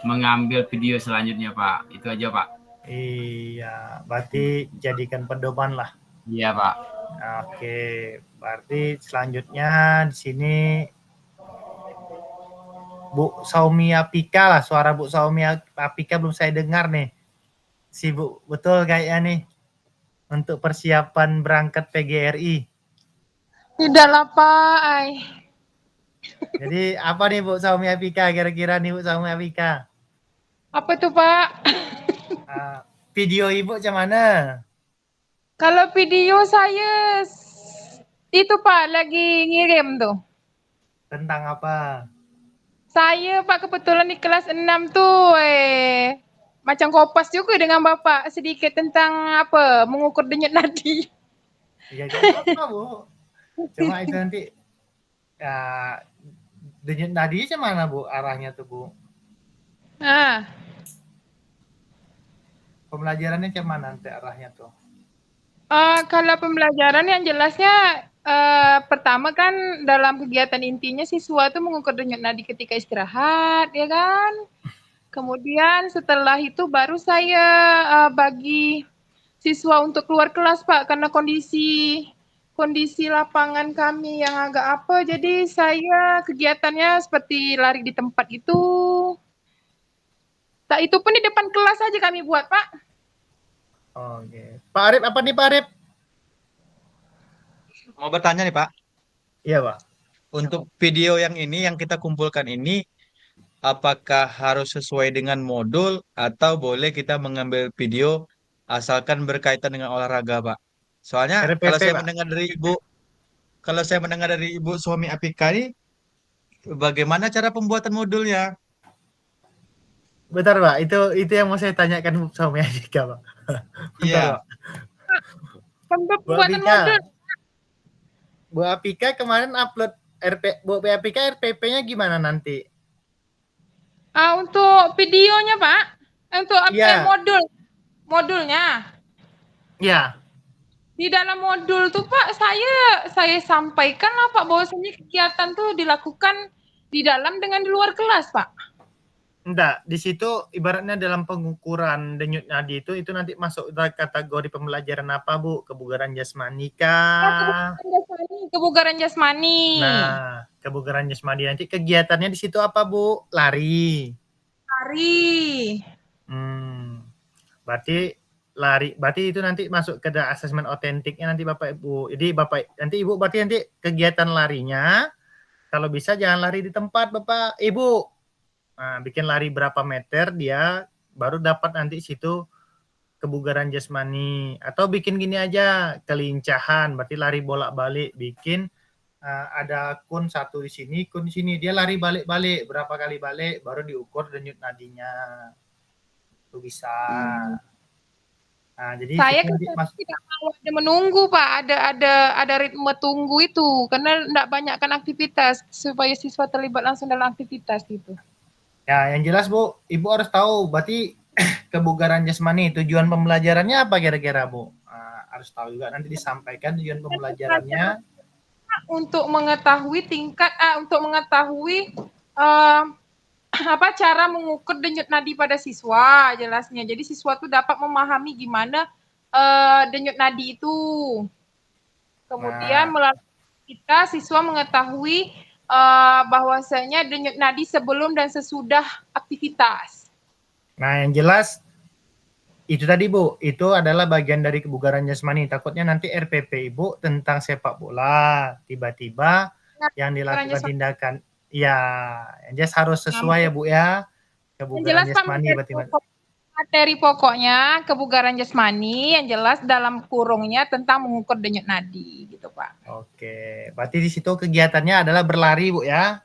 F: mengambil video selanjutnya Pak. Itu aja Pak.
A: Iya, berarti jadikan pedoman lah.
F: Iya Pak.
A: Oke, berarti selanjutnya di sini Bu Saumi Apika lah, suara Bu Saumi Apika belum saya dengar nih. Sibuk betul kayaknya nih untuk persiapan berangkat PGRI.
B: Tidaklah Pak.
A: Jadi apa nih Bu Saumi Apika, kira-kira nih Bu Saumi Apika?
B: Apa tuh Pak?
A: Video Ibu macam mana?
B: Kalau video saya itu Pak lagi ngirim tuh.
A: Tentang apa?
B: Saya Pak kebetulan di kelas 6 tuh macam kopas juga dengan Bapak sedikit tentang apa mengukur denyut nadi.
A: Ya gak apa Bu. Cuma itu nanti denyut nadi macam mana Bu arahnya tuh Bu? pembelajarannya gimana nanti arahnya tuh?
B: Kalau pembelajaran yang jelasnya pertama kan dalam kegiatan intinya siswa tuh mengukur denyut nadi ketika istirahat, ya kan? Kemudian setelah itu baru saya bagi siswa untuk keluar kelas, Pak, karena kondisi lapangan kami yang agak apa, jadi saya kegiatannya seperti lari di tempat itu. Tak itu pun di depan kelas aja kami buat, Pak.
A: Oke. Pak Arif, apa nih Pak Arif?
C: Mau bertanya nih Pak,
A: Iya Pak.
C: untuk video yang ini yang kita kumpulkan ini, apakah harus sesuai dengan modul atau boleh kita mengambil video asalkan berkaitan dengan olahraga, Pak? Soalnya
A: RPP,
C: kalau saya
A: Pak.
C: mendengar dari ibu suami Apika ini, bagaimana cara pembuatan modulnya?
A: Bentar Pak, itu yang mau saya tanyakan sama Jika Pak.
C: Iya.
B: Pembuatan modul.
A: Bu Apika kemarin upload Bu Apika RPP-nya gimana nanti?
B: Untuk videonya Pak, untuk modulnya.
A: Iya.
B: Di dalam modul tuh Pak, saya sampaikan lah Pak bahwasanya kegiatan tuh dilakukan di dalam dengan di luar kelas Pak.
A: Enggak, di situ ibaratnya dalam pengukuran denyut nadi itu nanti masuk kategori pembelajaran apa Bu? Kebugaran jasmani kah?
B: Kebugaran jasmani.
A: Nah, kebugaran jasmani nanti kegiatannya di situ apa Bu? Lari. Berarti itu nanti masuk ke asesmen otentiknya nanti Bapak Ibu. Jadi Ibu berarti nanti kegiatan larinya kalau bisa jangan lari di tempat Bapak Ibu. Nah, bikin lari berapa meter dia baru dapat nanti situ kebugaran jasmani, atau bikin gini aja kelincahan, berarti lari bolak-balik, bikin ada kun satu di sini, kun di sini, dia lari balik-balik berapa kali balik baru diukur denyut nadinya. Itu bisa. Nah, jadi
B: saya kan tidak mau ada menunggu Pak, ada ritme tunggu itu karena tidak banyakkan aktivitas supaya siswa terlibat langsung dalam aktivitas gitu.
A: Ya, yang jelas Bu, Ibu harus tahu berarti kebugaran jasmani tujuan pembelajarannya apa kira-kira Bu? Harus tahu juga nanti disampaikan tujuan pembelajarannya.
B: Untuk mengetahui cara mengukur denyut nadi pada siswa jelasnya. Jadi siswa itu dapat memahami gimana denyut nadi itu. Kemudian melalui kita siswa mengetahui bahwasanya denyut nadi sebelum dan sesudah aktivitas.
A: Nah, yang jelas itu tadi Bu, itu adalah bagian dari kebugaran jasmani. Takutnya nanti RPP Ibu tentang sepak bola, tiba-tiba yang dilakukan tindakan, ya, yang jelas harus sesuai ya Bu ya. Kebugaran jasmani berarti
B: materi pokoknya kebugaran jasmani yang jelas dalam kurungnya tentang mengukur denyut nadi gitu Pak.
A: Oke, berarti di situ kegiatannya adalah berlari Bu ya?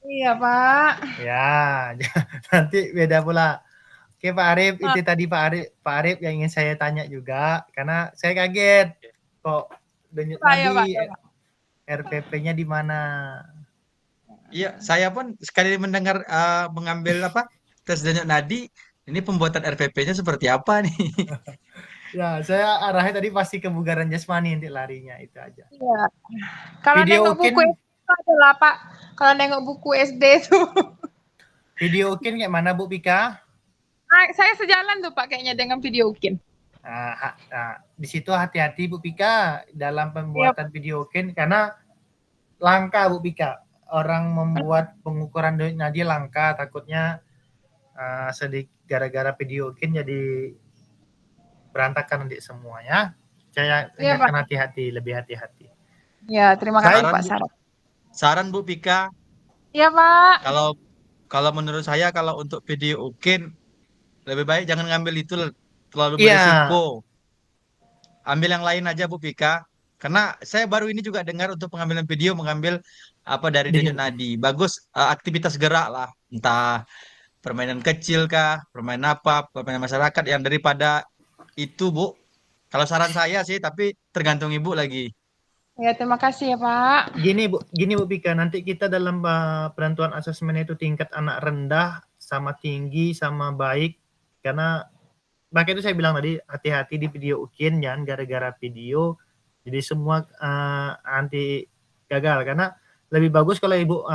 B: Iya Pak.
A: Ya, nanti beda pula. Oke Pak Arif, itu tadi Pak Arif yang ingin saya tanya juga, karena saya kaget kok denyut nadi RPP-nya di mana?
C: Iya, saya pun sekali mendengar mengambil tes denyut nadi. Ini pembuatan RPP-nya seperti apa nih?
A: Ya, saya arahnya tadi pasti kebugaran jasmani nanti larinya itu aja.
B: Iya. Kalau nengok buku SD adalah Pak. Kalau nengok buku SD tuh.
A: Video Ukin kayak mana Bu Pika?
B: Saya sejalan tuh Pak kayaknya dengan video Ukin.
A: Nah, di situ hati-hati Bu Pika dalam pembuatan video Ukin karena langka Bu Pika. Orang membuat pengukuran denyut nadi langka, takutnya sedikit gara-gara video Ukin jadi berantakan nanti semuanya. Saya akan hati-hati, lebih hati-hati.
B: Ya, terima kasih Pak Saran.
C: Saran Bu Pika.
B: Iya Pak.
C: Kalau menurut saya kalau untuk video Ukin lebih baik jangan ngambil itu terlalu berisiko. Ambil yang lain aja Bu Pika. Karena saya baru ini juga dengar untuk pengambilan video mengambil dari denyut nadi. Bagus aktivitas gerak lah. Entah permainan kecil kah, permainan masyarakat yang daripada itu Bu. Kalau saran saya sih, tapi tergantung Ibu lagi.
B: Ya, terima kasih ya Pak.
A: Gini Bu Pika, nanti kita dalam penentuan asesmen itu tingkat anak rendah sama tinggi sama baik, karena makanya itu saya bilang tadi hati-hati di video UKIN, jangan gara-gara video jadi semua anti gagal, karena lebih bagus kalau ibu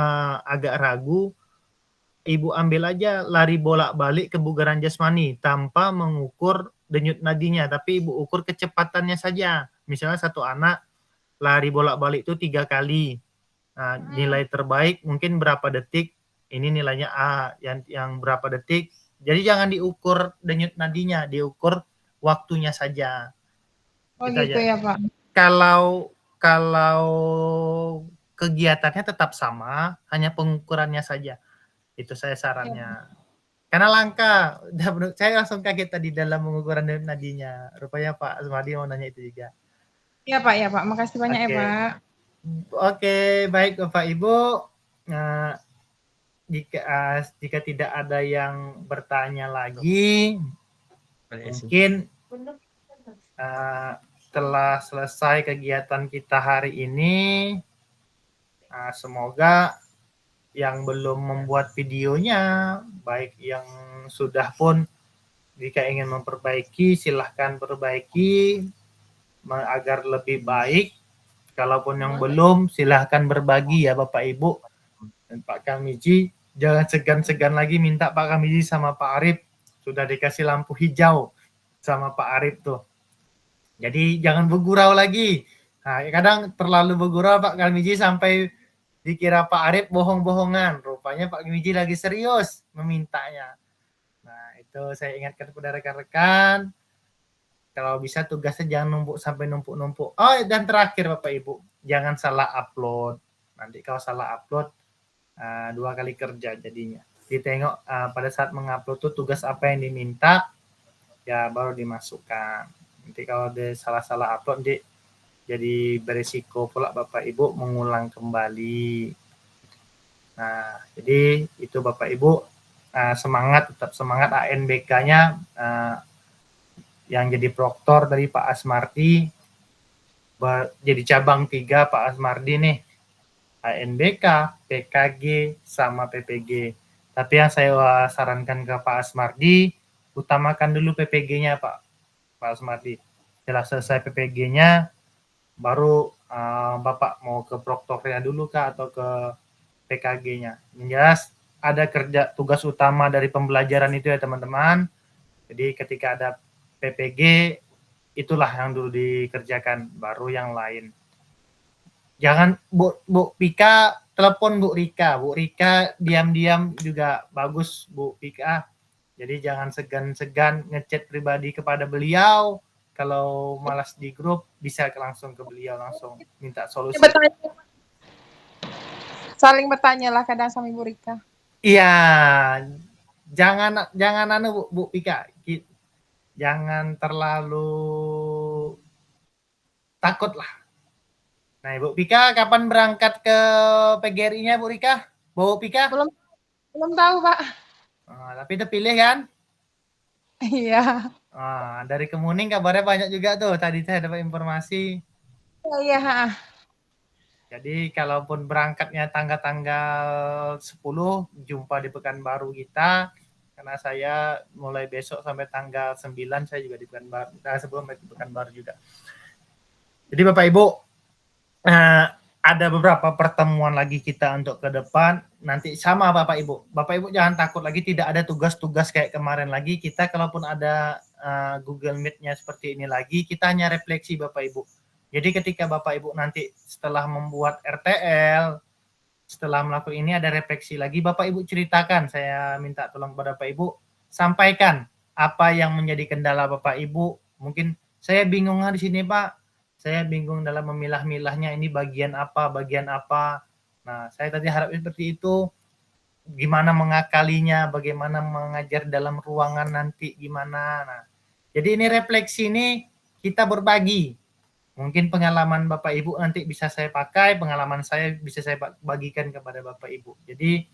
A: agak ragu, ibu ambil aja lari bolak-balik kebugaran jasmani tanpa mengukur denyut nadinya, tapi ibu ukur kecepatannya saja. Misalnya satu anak lari bolak-balik itu 3 kali. Nah, nilai terbaik mungkin berapa detik, ini nilainya A, yang berapa detik. Jadi jangan diukur denyut nadinya, diukur waktunya saja.
B: Oh gitu ya Pak.
A: Kalau kegiatannya tetap sama, hanya pengukurannya saja. Itu saya sarannya. Karena langka. Saya langsung kaget tadi dalam pengukuran denyut nadinya. Rupanya Pak Asmardi mau nanya itu juga.
B: Iya Pak, ya Pak. Makasih banyak ya Pak.
A: Oke, baik Bapak Ibu. Jika tidak ada yang bertanya lagi, mungkin telah selesai kegiatan kita hari ini. Semoga yang belum membuat videonya, baik yang sudah pun, jika ingin memperbaiki, silahkan perbaiki agar lebih baik. Kalaupun yang belum, silahkan berbagi ya Bapak Ibu dan Pak Kamiji. Jangan segan-segan lagi minta Pak Kamiji sama Pak Arif. Sudah dikasih lampu hijau sama Pak Arif tuh. Jadi jangan bergurau lagi. Nah, kadang terlalu bergurau Pak Kamiji sampai dikira Pak Arif bohong-bohongan. Rupanya Pak Kamiji lagi serius memintanya. Nah, itu saya ingatkan kepada rekan-rekan. Kalau bisa tugasnya jangan numpuk sampai numpuk-numpuk. Oh, dan terakhir Bapak Ibu, jangan salah upload. Nanti kalau salah upload, 2 kali kerja jadinya. Ditengok pada saat mengupload tuh tugas apa yang diminta, ya baru dimasukkan. Nanti kalau ada salah-salah upload, jadi beresiko pula Bapak Ibu mengulang kembali. Nah, jadi itu Bapak Ibu, semangat, tetap semangat. ANBK-nya yang jadi proktor dari Pak Asmardi, jadi cabang 3 Pak Asmardi nih, ANBK, PKG, sama PPG. Tapi yang saya sarankan ke Pak Asmardi, utamakan dulu PPG-nya Pak Asmardi. Setelah selesai PPG-nya, baru Bapak mau ke proktornya dulu kah atau ke PKG-nya. Yang jelas ada kerja tugas utama dari pembelajaran itu ya teman-teman. Jadi ketika ada PPG, itulah yang dulu dikerjakan, baru yang lain. Jangan Bu Pika telepon Bu Rika. Bu Rika diam-diam juga bagus Bu Pika. Jadi jangan segan-segan ngechat pribadi kepada beliau. Kalau malas di grup, bisa langsung ke beliau, langsung minta solusi.
B: Saling bertanya lah kadang sama Ibu Rika.
A: Iya, jangan Bu Pika. Jangan terlalu takut lah. Nah, Bu Pika kapan berangkat ke PGRI-nya Bu Rika? Bu Pika?
B: Belum tahu Pak.
A: Tapi udah pilih kan?
B: Iya.
A: Dari Kemuning kabarnya banyak juga tuh. Tadi saya dapat informasi.
B: Iya.
A: Jadi kalaupun berangkatnya tanggal 10, jumpa di Pekanbaru kita. Karena saya mulai besok sampai tanggal 9 saya juga di Pekanbaru. Sebelum di Pekanbaru juga. Jadi Bapak Ibu, ada beberapa pertemuan lagi kita untuk ke depan. Nanti sama Bapak Ibu. Bapak Ibu jangan takut lagi, tidak ada tugas-tugas kayak kemarin lagi. Kita kalaupun ada Google Meet-nya seperti ini lagi, kita hanya refleksi Bapak Ibu. Jadi ketika Bapak Ibu nanti setelah membuat RTL, setelah melakukan ini ada refleksi lagi, Bapak Ibu ceritakan. Saya minta tolong kepada Bapak Ibu, sampaikan apa yang menjadi kendala Bapak Ibu. Mungkin saya bingung di sini Pak, saya bingung dalam memilah-milahnya, ini bagian apa. Nah, saya tadi harap seperti itu. Gimana mengakalinya, bagaimana mengajar dalam ruangan nanti, gimana. Nah, jadi ini refleksi ini kita berbagi. Mungkin pengalaman Bapak Ibu nanti bisa saya pakai, pengalaman saya bisa saya bagikan kepada Bapak Ibu. Jadi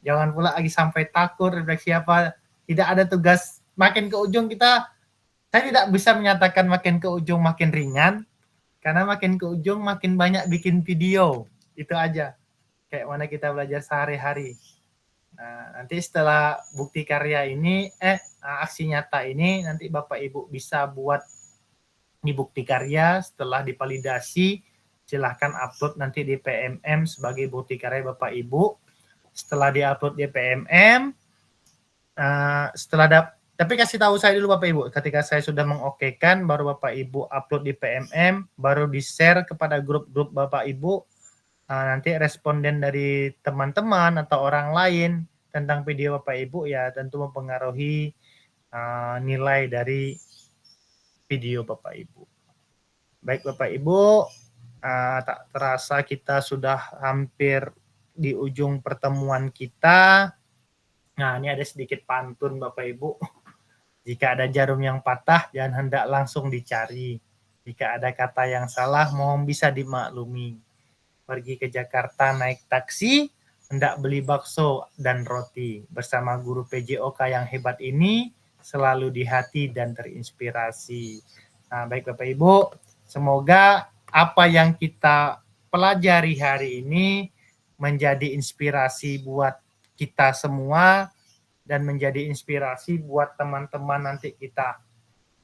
A: jangan pula lagi sampai takut refleksi apa, tidak ada tugas. Makin ke ujung saya tidak bisa menyatakan makin ke ujung makin ringan, karena makin ke ujung makin banyak bikin video. Itu aja. Kayak mana kita belajar sehari-hari. Nah, nanti setelah bukti karya ini, aksi nyata ini, nanti Bapak Ibu bisa buat di bukti karya. Setelah divalidasi, silahkan upload nanti di PMM sebagai bukti karya Bapak Ibu. Setelah diupload di PMM, tapi kasih tahu saya dulu Bapak Ibu, ketika saya sudah mengokekan, baru Bapak Ibu upload di PMM, baru di-share kepada grup-grup Bapak Ibu. Nanti responden dari teman-teman atau orang lain tentang video Bapak Ibu ya tentu mempengaruhi nilai dari video Bapak Ibu. Baik Bapak Ibu, tak terasa kita sudah hampir di ujung pertemuan kita. Nah, ini ada sedikit pantun Bapak Ibu. Jika ada jarum yang patah, jangan hendak langsung dicari. Jika ada kata yang salah, mohon bisa dimaklumi. Pergi ke Jakarta naik taksi, hendak beli bakso dan roti. Bersama guru PJOK yang hebat ini, selalu di hati dan terinspirasi. Nah, baik Bapak Ibu, semoga apa yang kita pelajari hari ini menjadi inspirasi buat kita semua dan menjadi inspirasi buat teman-teman nanti kita.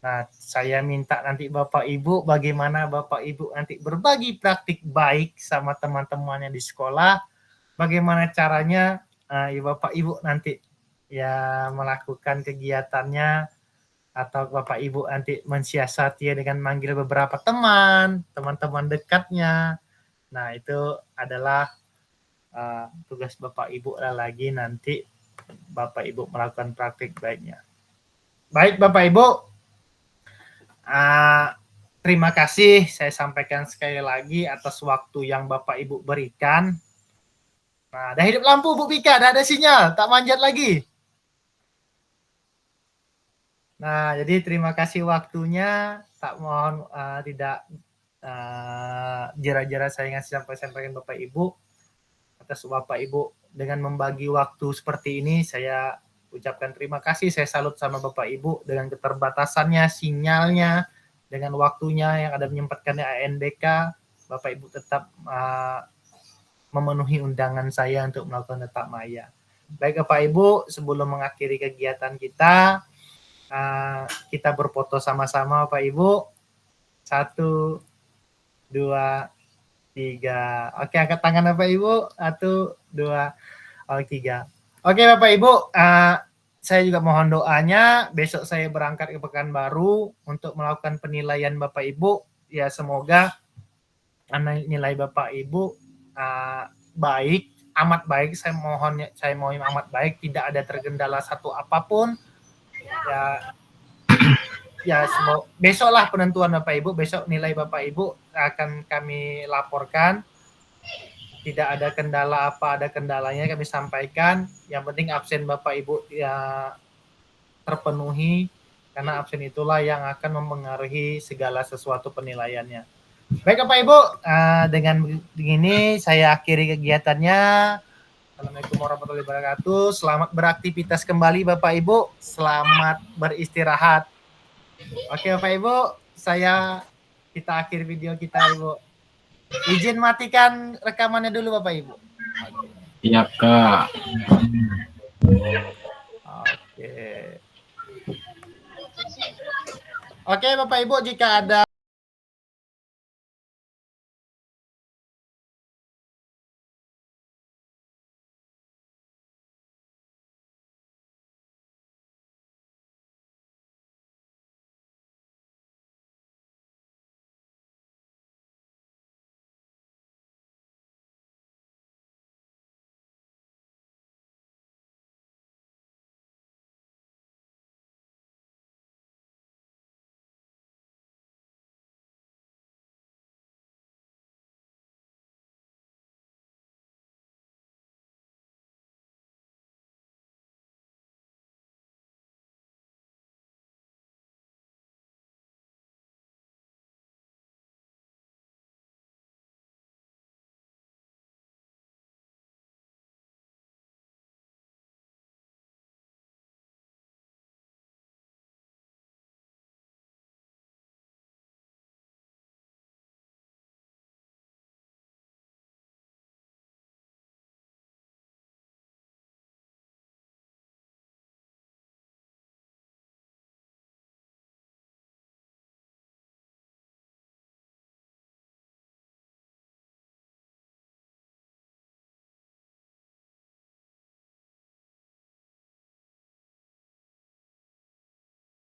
A: Nah, saya minta nanti Bapak Ibu, bagaimana Bapak Ibu nanti berbagi praktik baik sama teman-temannya di sekolah, bagaimana caranya ya Bapak Ibu nanti ya melakukan kegiatannya, atau Bapak Ibu nanti mensiasati dengan manggil beberapa teman-teman dekatnya. Nah, itu adalah tugas Bapak Ibu lagi nanti Bapak Ibu melakukan praktik baiknya. Baik Bapak Ibu, terima kasih saya sampaikan sekali lagi atas waktu yang Bapak Ibu berikan. Nah, dah hidup lampu Bu Pika, dah ada sinyal, tak manjat lagi. Nah, jadi terima kasih waktunya, tak mohon tidak jera-jera saya ngasih sampaikan Bapak Ibu. Atas Bapak Ibu dengan membagi waktu seperti ini, saya ucapkan terima kasih. Saya salut sama Bapak Ibu dengan keterbatasannya, sinyalnya, dengan waktunya yang ada menyempatkannya ANBK. Bapak Ibu tetap memenuhi undangan saya untuk melakukan tetap maya. Baik Bapak Ibu, sebelum mengakhiri kegiatan kita, kita berfoto sama-sama Bapak Ibu. 1, 2, 3. Oke, angkat tangan Bapak Ibu. 1, 2, 3. Oke Bapak Ibu, saya juga mohon doanya. Besok saya berangkat ke Pekanbaru untuk melakukan penilaian Bapak Ibu. Ya semoga nilai Bapak Ibu baik, amat baik. Saya mohon amat baik, tidak ada terkendala satu apapun. Ya besoklah penentuan Bapak Ibu. Besok nilai Bapak Ibu akan kami laporkan. Tidak ada kendala apa, ada kendalanya kami sampaikan. Yang penting absen Bapak Ibu ya terpenuhi, karena absen itulah yang akan mempengaruhi segala sesuatu penilaiannya. Baik Bapak Ibu, dengan begini saya akhiri kegiatannya. Assalamualaikum warahmatullahi wabarakatuh. Selamat beraktivitas kembali Bapak Ibu. Selamat beristirahat. Oke Bapak Ibu, kita akhiri video kita Ibu. Izin matikan rekamannya dulu Bapak Ibu.
F: Iya Kak.
A: Oke Bapak Ibu, jika ada